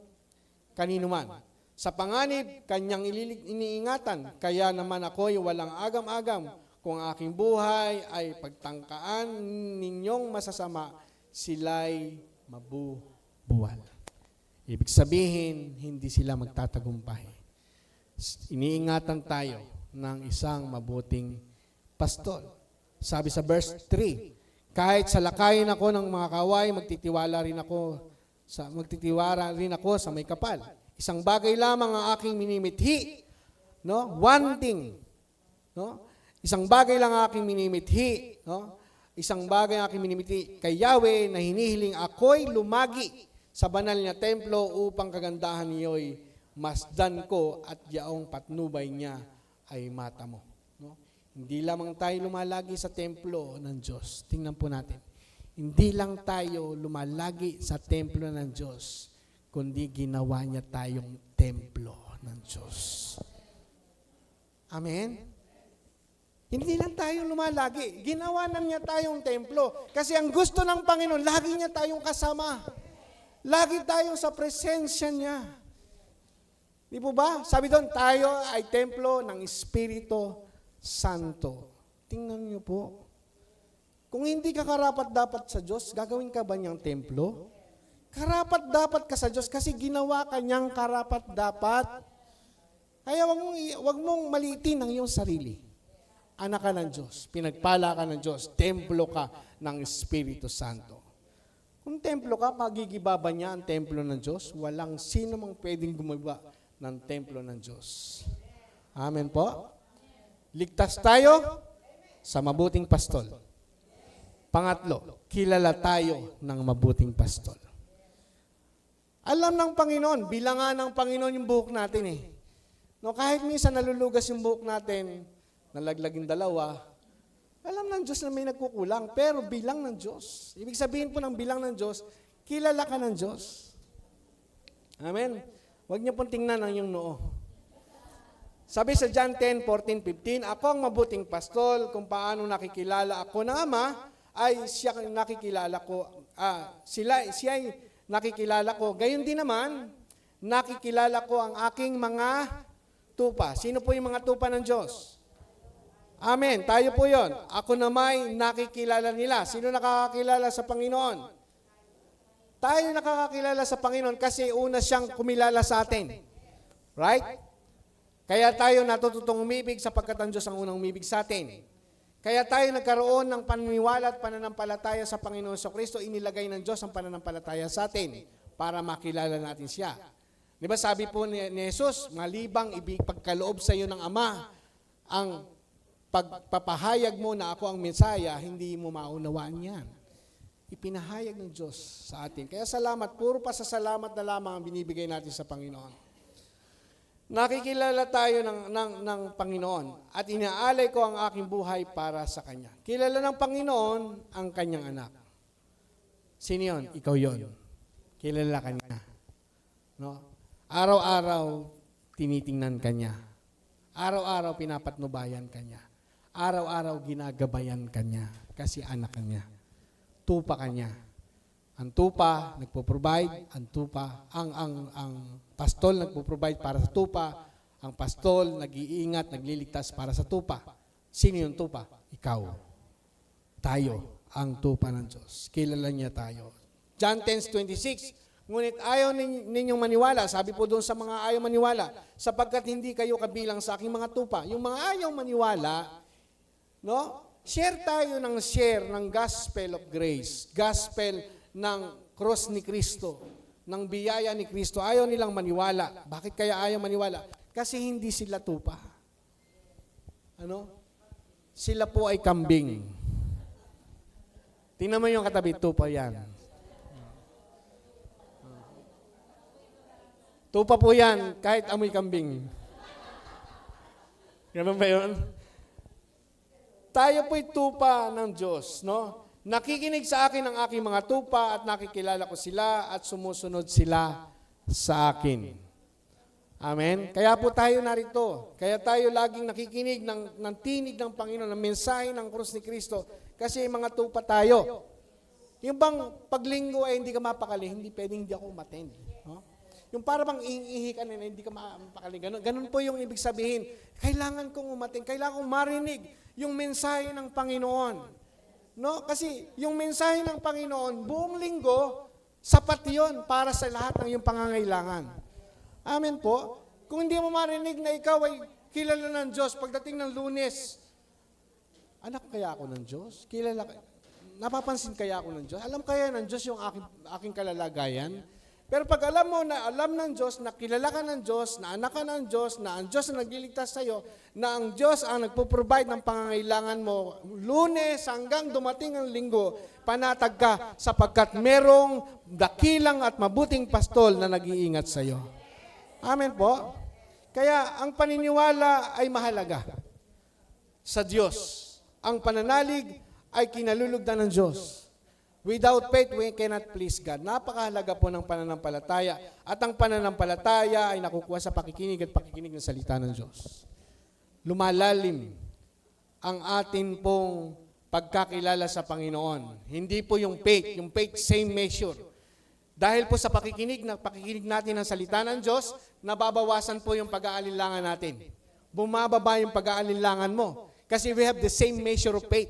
kaninuman. Sa panganib, kanyang iniingatan, kaya naman ako'y walang agam-agam. Kung aking buhay ay pagtangkaan ninyong masasama, sila'y mabubuwal. Ibig sabihin, hindi sila magtatagumpay. Iniingatan tayo ng isang mabuting pastol. Sabi sa verse 3, kahit salakayin ako ng mga kaway, magtitiwala rin ako sa may kapal. Isang bagay lamang ang aking minimithi, no? One thing, no? Isang bagay lang ang aking minimithi, no? Isang bagay ang aking minimithi kay Yahweh na hinihiling ako'y lumagi sa banal niya templo upang kagandahan niyo'y masdan ko at yaong patnubay niya ay mata mo. No? Hindi lamang tayo lumalagi sa templo ng Diyos. Tingnan po natin. Hindi lang tayo lumalagi sa templo ng Diyos, kundi ginawa niya tayong templo ng Diyos. Amen? Hindi lang tayo lumalagi. Ginawa na niya tayong templo. Kasi ang gusto ng Panginoon, lagi niya tayong kasama. Lagi tayo sa presensya niya. Di po ba? Sabi doon, tayo ay templo ng Espiritu Santo. Tingnan niyo po. Kung hindi ka karapat-dapat sa Diyos, gagawin ka ba niyang templo? Karapat-dapat ka sa Diyos kasi ginawa ka niyang karapat-dapat. Kaya wag mong maliitin ang iyong sarili. Anak ka ng Diyos, pinagpala ka ng Diyos, templo ka ng Espiritu Santo. Kung templo ka, magigiba ba niya ang templo ng Diyos? Walang sino mang pwedeng gumawa ng templo ng Diyos. Amen po? Ligtas tayo sa mabuting pastol. Pangatlo, kilala tayo ng mabuting pastol. Alam ng Panginoon, bilangan ng Panginoon yung buhok natin eh. No, kahit minsan nalulugas yung buhok natin, nalaglaging dalawa, alam ng Diyos na may nagkukulang, pero bilang ng Diyos. Ibig sabihin po ng bilang ng Diyos, kilala ka ng Diyos. Amen? Huwag niyo pong tingnan ang iyong noo. Sabi sa John 10:14-15, ako ang mabuting pastol, kung paano nakikilala ako ng Ama, ay siya nakikilala ko, siya ay nakikilala ko. Gayon din naman, nakikilala ko ang aking mga tupa. Sino po yung mga tupa ng Diyos? Amen. Tayo po yon. Ako namay nakikilala nila. Sino nakakakilala sa Panginoon? Tayo nakakakilala sa Panginoon kasi una siyang kumilala sa atin. Right? Kaya tayo natututong umibig sapagkat ang Diyos ang unang umibig sa atin. Kaya tayo nagkaroon ng paniniwala at pananampalataya sa Panginoon sa Kristo, inilagay ng Diyos ang pananampalataya sa atin para makilala natin siya. Di ba sabi po ni Jesus, malibang ipagkaloob sa iyo ng Ama, ang pagpapahayag mo na ako ang Mesaya, hindi mo maunawaan yan. Ipinahayag ng Diyos sa atin. Kaya salamat, puro pasasalamat na lamang ang binibigay natin sa Panginoon. Nakikilala tayo ng Panginoon at inaalay ko ang aking buhay para sa Kanya. Kilala ng Panginoon ang Kanyang anak. Sino yun? Ikaw yun. Kilala ka niya. No? Araw-araw, tinitingnan ka niya. Araw-araw, pinapatnubayan ka niya. Araw-araw, ginagabayan ka niya kasi anak ka niya. Tupa ka niya. Ang tupa, nagpo-provide. Ang tupa, ang pastol nagpo-provide para sa tupa. Ang pastol, nag-iingat, nagliligtas para sa tupa. Sino yung tupa? Ikaw. Tayo, ang tupa ng Diyos. Kilala niya tayo. John 10:26, ngunit ayaw ninyong maniwala. Sabi po doon sa mga ayaw maniwala, sapagkat hindi kayo kabilang sa aking mga tupa. Yung mga ayaw maniwala, no? Share tayo ng gospel of grace. Gospel ng cross ni Kristo, ng biyaya ni Kristo. Ayaw nilang maniwala. Bakit kaya ayaw maniwala? Kasi hindi sila tupa. Ano? Sila po ay kambing. Tingnan mo yung katabi, tupa yan. Tupa po yan, kahit amoy kambing. Ganun ba yun? Tayo po'y tupa ng Diyos, no? Nakikinig sa akin ang aking mga tupa at nakikilala ko sila at sumusunod sila sa akin. Amen? Kaya po tayo narito. Kaya tayo laging nakikinig ng tinig ng Panginoon, ng mensahe ng krus ni Kristo, kasi mga tupa tayo. Yung bang paglinggo ay hindi ka mapakali, hindi pwedeng hindi ako umattend. No? Yung para bang iihi ka na hindi ka mapakali. Ganun po yung ibig sabihin. Kailangan kong umattend, kailangan kong marinig yung mensahe ng Panginoon. No, kasi yung mensahe ng Panginoon, buong linggo, sapat yun para sa lahat ng iyong pangangailangan. Amen po. Kung hindi mo marinig na ikaw ay kilala ng Diyos, pagdating ng Lunes, anak kaya ako ng Diyos? Napapansin kaya ako ng Diyos? Alam kaya ng Diyos yung aking kalalagayan? Pero pag alam mo na alam ng Diyos, na kilala ka ng Diyos, na anak ka ng Diyos, na ang Diyos ang nagliligtas sa iyo, na ang Diyos ang nagpo-provide ng pangangailangan mo, Lunes hanggang dumating ang linggo, panatag ka sapagkat merong dakilang at mabuting pastol na nag-iingat sa iyo. Amen po? Kaya ang paniniwala ay mahalaga sa Diyos. Ang pananalig ay kinalulugdan ng Diyos. Without faith, we cannot please God. Napakahalaga po ng pananampalataya. At ang pananampalataya ay nakukuha sa pakikinig at pakikinig ng salita ng Diyos. Lumalalim ang atin pong pagkakilala sa Panginoon. Hindi po yung faith same measure. Dahil po sa pakikinig natin ng salita ng Diyos, nababawasan po yung pag-aalinlangan natin. Bumababa yung pag-aalinlangan mo. Kasi we have the same measure of faith.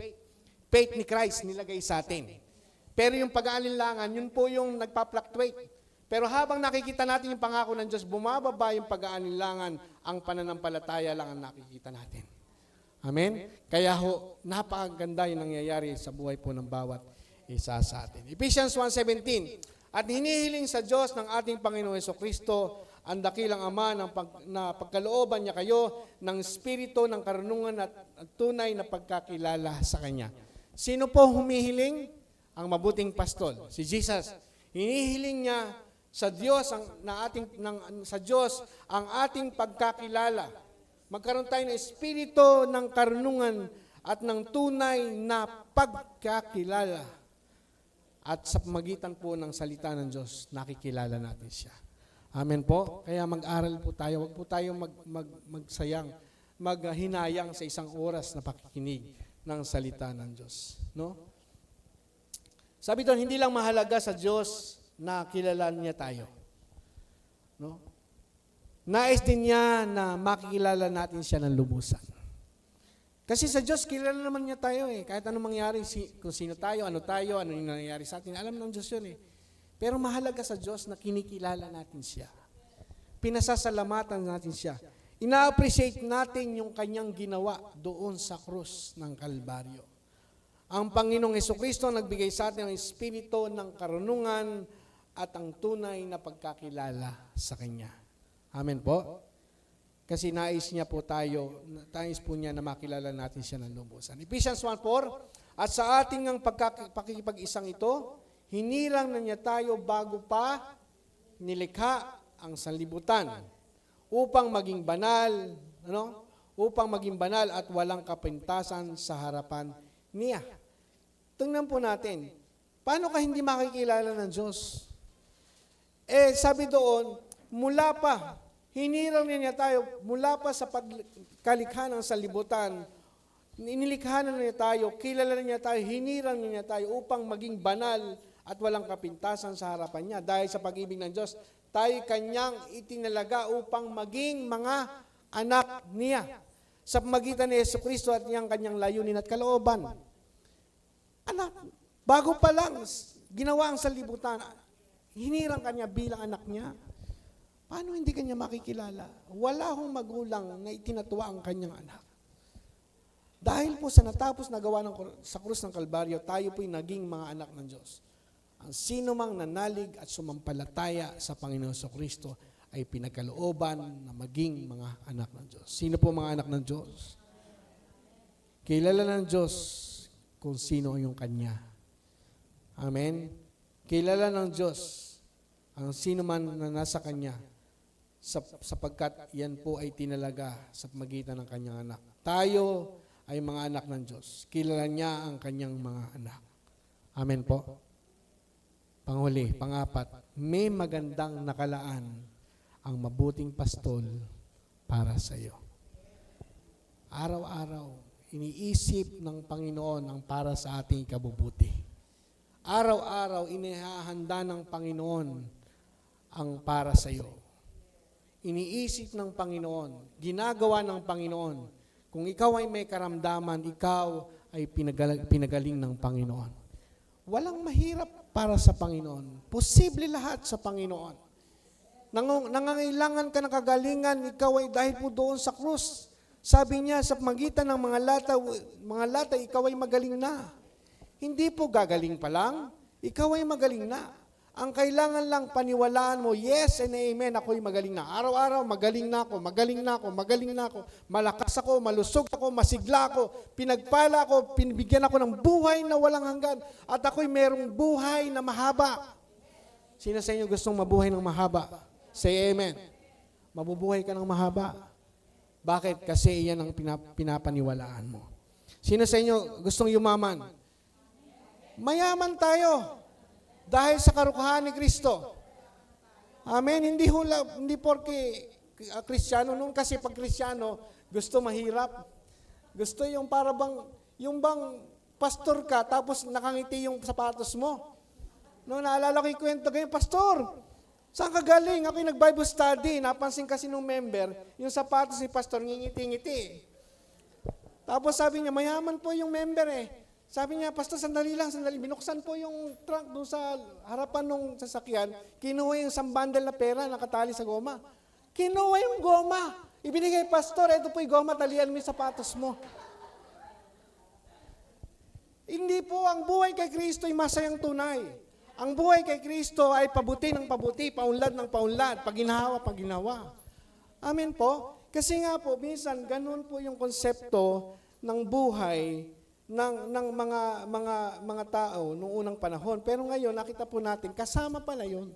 Faith ni Christ nilagay sa atin. Pero yung pag-aalinlangan, yun po yung nagpa-fluctuate. Pero habang nakikita natin yung pangako ng Diyos, bumababa yung pag-aalinlangan, ang pananampalataya lang ang nakikita natin. Amen? Kaya ho, napakaganda yung nangyayari sa buhay po ng bawat isa sa atin. Ephesians 1:17, at hinihiling sa Diyos ng ating Panginoong Jesucristo, ang dakilang Ama na pagkalooban niya kayo ng espiritu ng karunungan at tunay na pagkakilala sa Kanya. Sino po humihiling? Ang mabuting pastol, si Jesus. Hinihiling niya sa Diyos ang ating pagkakilala. Magkaroon tayo ng espiritu ng karunungan at ng tunay na pagkakilala. At sa pamagitan po ng salita ng Diyos, nakikilala natin siya. Amen po? Kaya mag-aral po tayo. Huwag po tayo magsayang, maghinayang sa isang oras na pakikinig ng salita ng Diyos. No? Sabi doon, hindi lang mahalaga sa Diyos na kilalan niya tayo. No? Nais din niya na makikilala natin siya ng lubusan. Kasi sa Diyos, kilala naman niya tayo eh. Kahit anong mangyari, kung sino tayo, ano yung nangyayari sa atin, alam ng Diyos yun eh. Pero mahalaga sa Diyos na kinikilala natin siya. Pinasasalamatan natin siya. Ina-appreciate natin yung kanyang ginawa doon sa krus ng Kalbaryo. Ang Panginoong Hesukristo nagbigay sa atin ng espiritu ng karunungan at ang tunay na pagkakilala sa Kanya. Amen po? Kasi nais po niya na makilala natin siya ng lubusan. Ephesians 1:4, at sa ating ang pakikipag-isang ito, hinirang na niya tayo bago pa nilikha ang sanlibutan upang maging banal, upang maging banal at walang kapintasan sa harapan niya. Tingnan po natin, paano ka hindi makikilala ng Diyos? Sabi doon, mula pa, hinirang niya tayo, mula pa sa pagkalikha ng sanlibutan, inilikha na niya tayo, kilala niya tayo, hinirang niya tayo upang maging banal at walang kapintasan sa harapan niya. Dahil sa pag-ibig ng Diyos, tayo kanyang itinalaga upang maging mga anak niya. Sa pamagitan ni Jesucristo at niyang kanyang layunin at kalooban. Anak, bago pa lang ginawa ang sanlibutan, hinirang kanya bilang anak niya. Paano hindi kanya makikilala? Wala hong magulang na itinatuwa ang kanyang anak. Dahil po sa natapos na gawa sa krus ng Kalbaryo, tayo po'y naging mga anak ng Diyos. Ang sino mang nanalig at sumampalataya sa Panginoon Jesucristo ay pinagkalooban na maging mga anak ng Diyos. Sino po mga anak ng Diyos? Kilala ng Diyos kung sino yung Kanya. Amen? Kilala ng Diyos ang sino man na nasa Kanya sapagkat yan po ay tinalaga sa pamagitan ng Kanyang anak. Tayo ay mga anak ng Diyos. Kilala niya ang Kanyang mga anak. Amen po? Panghuli, pangapat, may magandang nakalaan ang mabuting pastol para sa iyo. Araw-araw, iniisip ng Panginoon ang para sa ating kabubuti. Araw-araw, inihahanda ng Panginoon ang para sa iyo. Iniisip ng Panginoon, ginagawa ng Panginoon. Kung ikaw ay may karamdaman, ikaw ay pinagaling ng Panginoon. Walang mahirap para sa Panginoon. Posible lahat sa Panginoon. Nangangailangan ka ng kagalingan, ikaw ay dahil po doon sa krus. Sabi niya, sa magitan ng mga lata, ikaw ay magaling na. Hindi po gagaling pa lang, ikaw ay magaling na. Ang kailangan lang paniwalaan mo, yes and amen, ako'y magaling na. Araw-araw, magaling na ako, magaling na ako, magaling na ako. Malakas ako, malusog ako, masigla ako, pinagpala ako, pinibigyan ako ng buhay na walang hanggan. At ako'y merong buhay na mahaba. Sino sa inyo gustong mabuhay ng mahaba? Say amen. Mabubuhay ka ng mahaba. Bakit? Kasi iyan ang pinapaniwalaan mo. Sino sa inyo gustong yumaman? Mayaman tayo. Dahil sa karukahan ni Kristo. Amen. Hindi porke Kristiyano noon, kasi pag Kristiyano, gusto mahirap. Gusto yung para bang, yung bang pastor ka, tapos nakangiti yung sapatos mo. No, naalala ko yung kwento ganyan, pastor, saan ka galing? Ako yung nag-Bible study. Napansin kasi nung member, yung sapatos ni pastor, ngingiti-ngiti. Tapos sabi niya, mayaman po yung member eh. Sabi niya, pastor, sandali. Binuksan po yung trunk doon sa harapan ng sasakyan. Kinuha yung isang bundle na pera, nakatali sa goma. Kinuha yung goma. Ibinigay, pastor, ito po yung goma, talian mo yung sapatos mo. Hindi po, ang buhay kay Kristo ay masayang tunay. Ang buhay kay Kristo ay pabuti ng pabuti, paunlad ng paunlad, paginawa. Amen po? Kasi nga po, minsan, ganun po yung konsepto ng buhay ng mga tao noong unang panahon. Pero ngayon, nakita po natin, kasama pala yun.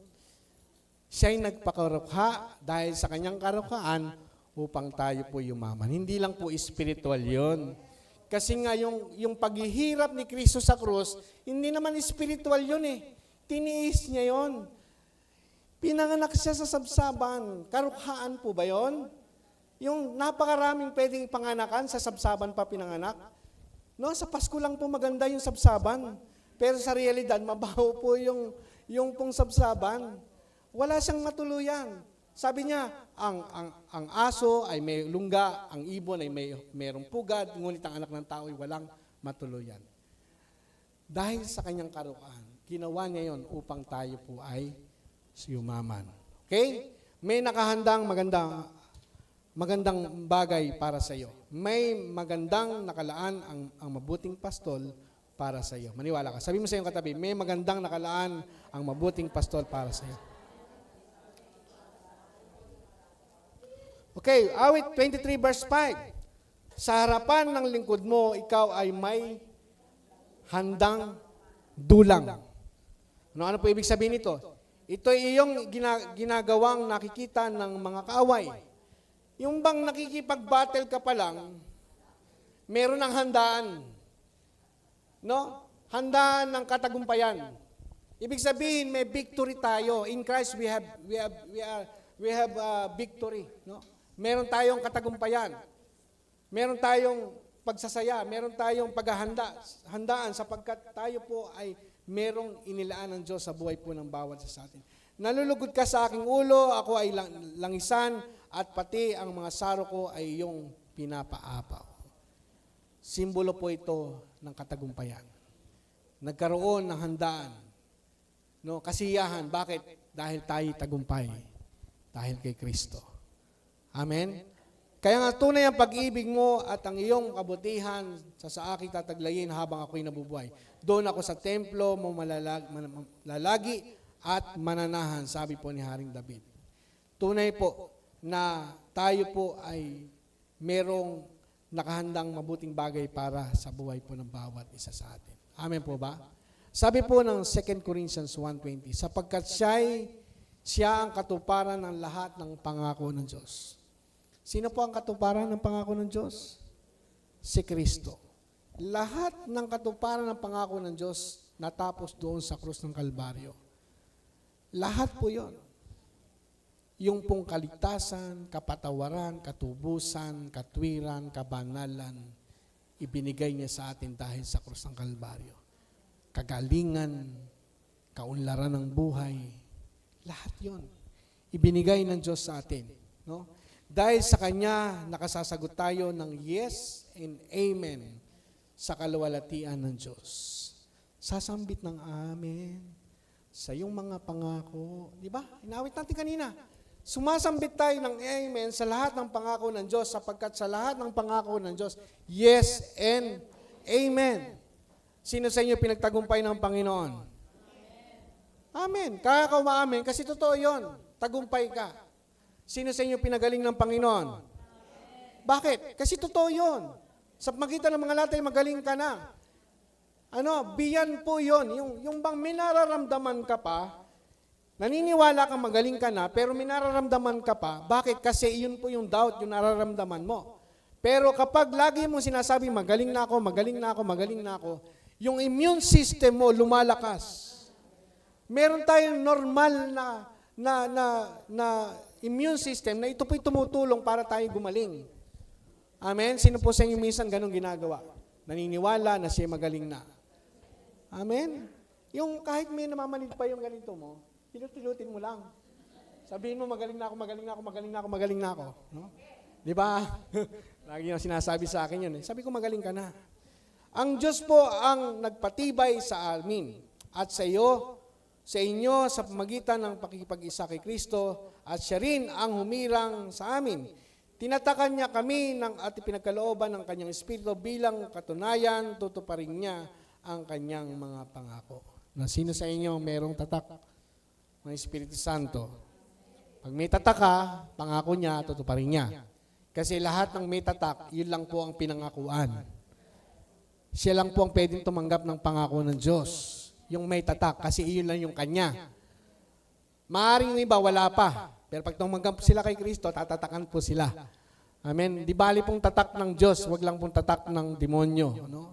Siya'y nagpakarukha dahil sa kanyang karukhaan upang tayo po yumaman. Hindi lang po spiritual yun. Kasi nga yung paghihirap ni Kristo sa krus, hindi naman spiritual yun eh. Tiniis niya yun. Pinanganak siya sa sabsaban. Karukhaan po ba yon? Yung napakaraming pwedeng panganakan, sa sabsaban pa pinanganak. No, sa Pasko lang po maganda yung sabsaban. Pero sa realidad, mabaho po yung pong sabsaban. Wala siyang matuluyan. Sabi niya, ang aso ay may lungga, ang ibon ay mayroong pugad, ngunit ang anak ng tao ay walang matuluyan. Dahil sa kanyang karukhaan, ginawa niya yon upang tayo po ay yumaman. Okay? May nakahandang magandang bagay para sa iyo. May magandang nakalaan ang mabuting pastol para sa iyo. Maniwala ka. Sabi mo sa iyong katabi, may magandang nakalaan ang mabuting pastol para sa iyo. Okay, awit 23 verse 5. Sa harapan ng lingkod mo, ikaw ay may handang dulang. Ano po ibig sabihin nito? Ito ay iyong ginagawang nakikita ng mga kaaway. Yung bang nakikipag-battle ka pa lang, meron ng handaan. No? Handaan ng katagumpayan. Ibig sabihin, may victory tayo. In Christ, we have victory. No? Meron tayong katagumpayan. Meron tayong pagsasaya. Meron tayong handaan sapagkat tayo po ay merong inilaan ng Diyos sa buhay po ng bawat sa atin. Nalulugod ka sa aking ulo, ako ay langisan, at pati ang mga saro ko ay iyong pinapaapaw. Simbolo po ito ng katagumpayan. Nagkaroon ng handaan. No, kasiyahan. Bakit? Dahil tayo tagumpay. Dahil kay Kristo. Amen? Kaya nga tunay ang pag-ibig mo at ang iyong kabutihan sa aking tataglayin habang ako'y nabubuhay. Doon ako sa templo mo malalagi at mananahan, sabi po ni Haring David. Tunay po na tayo po ay merong nakahandang mabuting bagay para sa buhay po ng bawat isa sa atin. Amen po ba? Sabi po ng 2 Corinthians 1:20, sapagkat siya ang katuparan ng lahat ng pangako ng Diyos. Sino po ang katuparan ng pangako ng Diyos? Si Kristo. Lahat ng katuparan ng pangako ng Diyos natapos doon sa krus ng Kalbaryo. Lahat po yon. Yung pong kaligtasan, kapatawaran, katubusan, katwiran, kabanalan, ibinigay niya sa atin dahil sa krus ng Kalbaryo. Kagalingan, kaunlaran ng buhay, lahat yon ibinigay ng Diyos sa atin. No? Dahil sa Kanya, nakasasagot tayo ng yes and amen sa kaluwalhatian ng Diyos. Sasambit ng amen sa iyong mga pangako. Di ba? Inawit natin kanina. Sumasambit tayo ng amen sa lahat ng pangako ng Diyos sapagkat sa lahat ng pangako ng Diyos, yes and amen. Sino sa inyo pinagtagumpay ng Panginoon? Amen. Kaya ka umaamin kasi totoo yon. Tagumpay ka. Sino sa inyo pinagaling ng Panginoon? Bakit? Kasi totoo yun. Sa magitan ng mga latay, magaling ka na. Biyan po yun. Yung bang minararamdaman ka pa, naniniwala kang magaling ka na, pero minararamdaman ka pa. Bakit? Kasi yun po yung doubt, yung nararamdaman mo. Pero kapag lagi mo sinasabi, magaling na ako, magaling na ako, magaling na ako, yung immune system mo lumalakas. Meron tayong normal na immune system na ito po'y tumutulong para tayo gumaling. Amen? Sino po sa inyo minsan ganun ginagawa? Naniniwala na siya magaling na. Amen? Yung kahit may namamanid pa yung ganito mo, pilut-pilutin mo lang. Sabihin mo, magaling na ako, magaling na ako, magaling na ako, magaling na ako. No? Di ba? Lagi yung sinasabi sa akin yun. Sabi ko, magaling ka na. Ang Diyos po ang nagpatibay sa amin at sa iyo, sa inyo sa pamagitan ng pakikipag-isa kay Kristo at siya rin ang humirang sa amin. Tinatakan niya kami at pinagkalooban ng kanyang Espiritu bilang katunayan, tutuparin niya ang kanyang mga pangako. Na sino sa inyo merong tatak ng Espiritu Santo? Pag may tatak ka, pangako niya, tutuparin niya. Kasi lahat ng may tatak, yun lang po ang pinangakuan. Siya lang po ang pwedeng tumanggap ng pangako ng Diyos. Yung may tatak, kasi iyon lang yung kanya. Maaring yung iba, wala pa. Pero pag tumanggap sila kay Kristo, tatatakan po sila. Amen. Di bali pong tatak ng Diyos, wag lang pong tatak ng demonyo. No?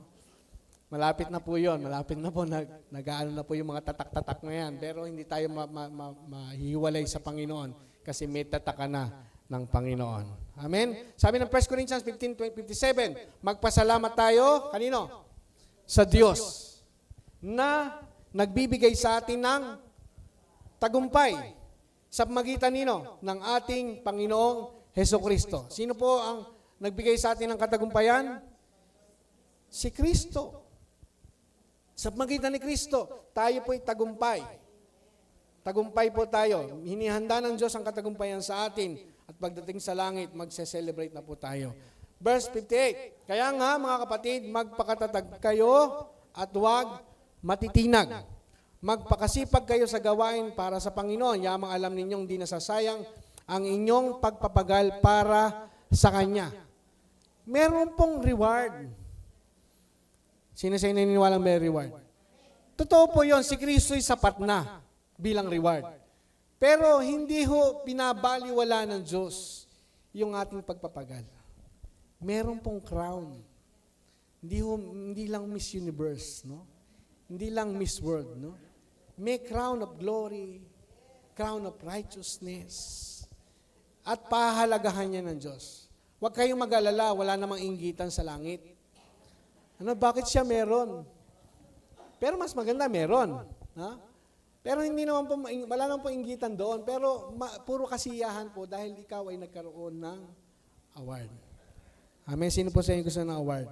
Malapit na po yun. Malapit na po. Nag-aano na po yung mga tatak-tatak na yan. Pero hindi tayo mahiwalay sa Panginoon kasi may tataka na ng Panginoon. Amen? Sabi ng 1 Corinthians 15:57, magpasalamat tayo, kanino? Sa Diyos na nagbibigay sa atin ng tagumpay sa pamagitan nino ng ating Panginoong Hesukristo. Sino po ang nagbigay sa atin ng katagumpayan? Si Kristo. Sa pamagitan ni Kristo, tayo po'y tagumpay. Tagumpay po tayo. Hinihanda ng Diyos ang katagumpayan sa atin at pagdating sa langit, magse-celebrate na po tayo. Verse 58, kaya nga mga kapatid, magpakatatag kayo at huwag matitinag. Magpakasipag kayo sa gawain para sa Panginoon. Yamang alam ninyong di nasasayang ang inyong pagpapagal para sa Kanya. Meron pong reward. Sino sa inyo naniniwalang may reward? Totoo po yun, si Kristo'y sapat na bilang reward. Pero hindi ho pinabaliwala ng Diyos yung ating pagpapagal. Meron pong crown. Hindi lang Miss Universe, no? Hindi lang Miss World, no? May crown of glory, crown of righteousness, at pahalagahan niya ng Diyos. Huwag kayong mag-alala, wala namang inggitan sa langit. Bakit siya meron? Pero mas maganda meron. Ha? Pero hindi naman po, wala naman po inggitan doon, pero puro kasiyahan po dahil ikaw ay nagkaroon ng award. Amen. Sino po sa inyo gusto ng award?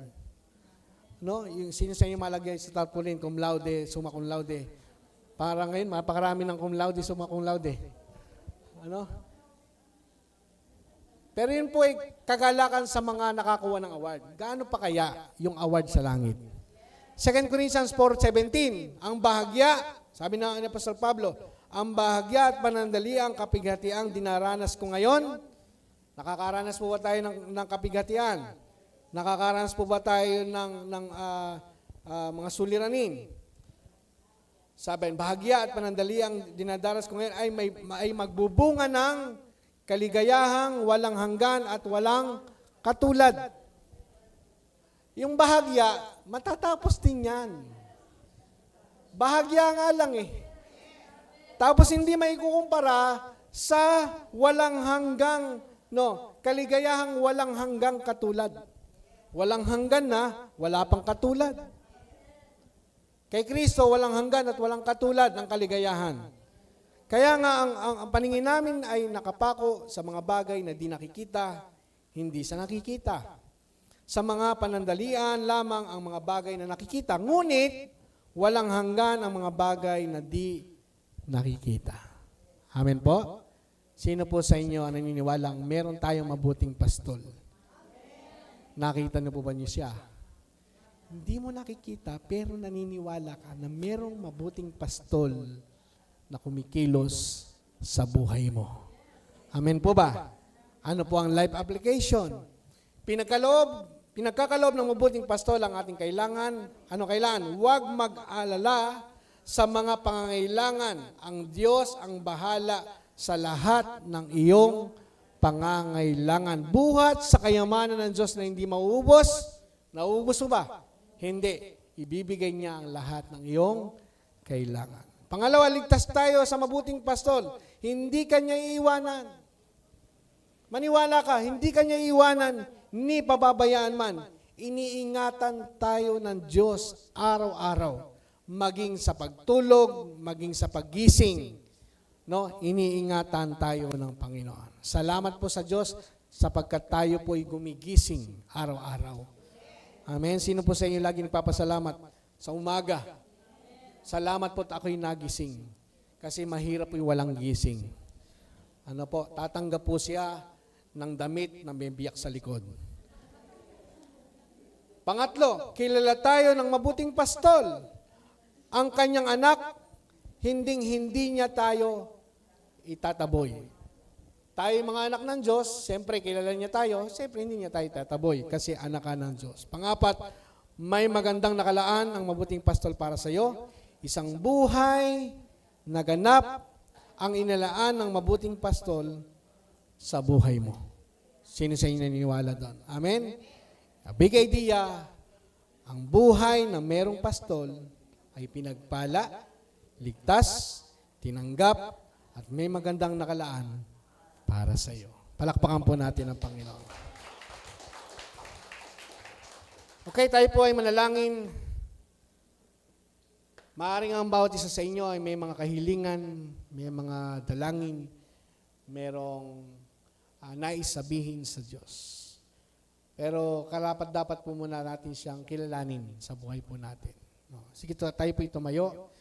No? Yung sino sa inyo malagay sa tarpaulin, cum laude, summa cum laude. Para ngayon, mapakarami ng cum laude, summa cum laude. Ano? Pero yun po ay kagalakan sa mga nakakuha ng award. Gaano pa kaya yung award sa langit? 2 Corinthians 4:17, ang bahagya, sabi ng Apostol Pablo, ang bahagya at panandaliang kapighatiang dinaranas ko ngayon. Nakakaranas po ba tayo ng kapighatian? Nakakaranas po ba tayo ng mga suliranin? Sabi, bahagya at panandaliang dinadaras ko ngayon ay magbubunga ng kaligayahang walang hanggan at walang katulad. Yung bahagya, matatapos din yan. Bahagya nga lang eh. Tapos hindi may kukumpara sa walang hanggang, kaligayahang walang hanggang katulad. Walang hanggan na, wala pang katulad. Kay Kristo, walang hanggan at walang katulad ng kaligayahan. Kaya nga, ang paningin namin ay nakapako sa mga bagay na di nakikita, hindi sa nakikita. Sa mga panandalian lamang ang mga bagay na nakikita, ngunit walang hanggan ang mga bagay na di nakikita. Amen po? Sino po sa inyo ang naniniwalang meron tayong mabuting pastol? Nakita niyo po ba niyo siya? Hindi mo nakikita, pero naniniwala ka na merong mabuting pastol na kumikilos sa buhay mo. Amen po ba? Ano po ang life application? Pinagkakaloob ng mabuting pastol ang ating kailangan. Ano kailangan? Huwag mag-alala sa mga pangangailangan. Ang Diyos ang bahala sa lahat ng iyong pangangailangan. Buhat sa kayamanan ng Diyos na hindi mauubos. Nauubos mo ba? Hindi. Ibibigay niya ang lahat ng iyong kailangan. Pangalawa, ligtas tayo sa mabuting pastol. Hindi kanya iiwanan. Maniwala ka, hindi kanya iiwanan, ni pababayaan man. Iniingatan tayo ng Diyos araw-araw. Maging sa pagtulog, maging sa paggising. Iniingatan tayo ng Panginoon. Salamat po sa Diyos sapagkat tayo po'y gumigising araw-araw. Amen. Sino po sa inyo lagi nagpapasalamat sa umaga? Salamat po at ako'y nagising. Kasi mahirap po yung walang gising. Tatanggap po siya ng damit na may biyak sa likod. Pangatlo, kilala tayo ng mabuting pastol. Ang kanyang anak, hinding-hindi niya tayo itataboy. Tayo mga anak ng Diyos, siyempre kilala niya tayo, siyempre hindi niya tayo itataboy kasi anak ka ng Diyos. Pangapat, may magandang nakalaan ang mabuting pastol para sa iyo. Isang buhay na ganap ang inalaan ng mabuting pastol sa buhay mo. Sino sa inyo naniniwala doon? Amen? A big idea Ang buhay na merong pastol ay pinagpala, ligtas, tinanggap, at may magandang nakalaan para sa iyo. Palakpakan po natin ang Panginoon. Okay, tayo po ay manalangin. Maaaring ang bawat isa sa inyo ay may mga kahilingan, may mga dalangin, merong nais sabihin sa Diyos. Pero dapat po muna natin siyang kilalanin sa buhay po natin. Sige, tayo po tumayo.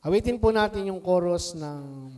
Awitin po natin yung chorus ng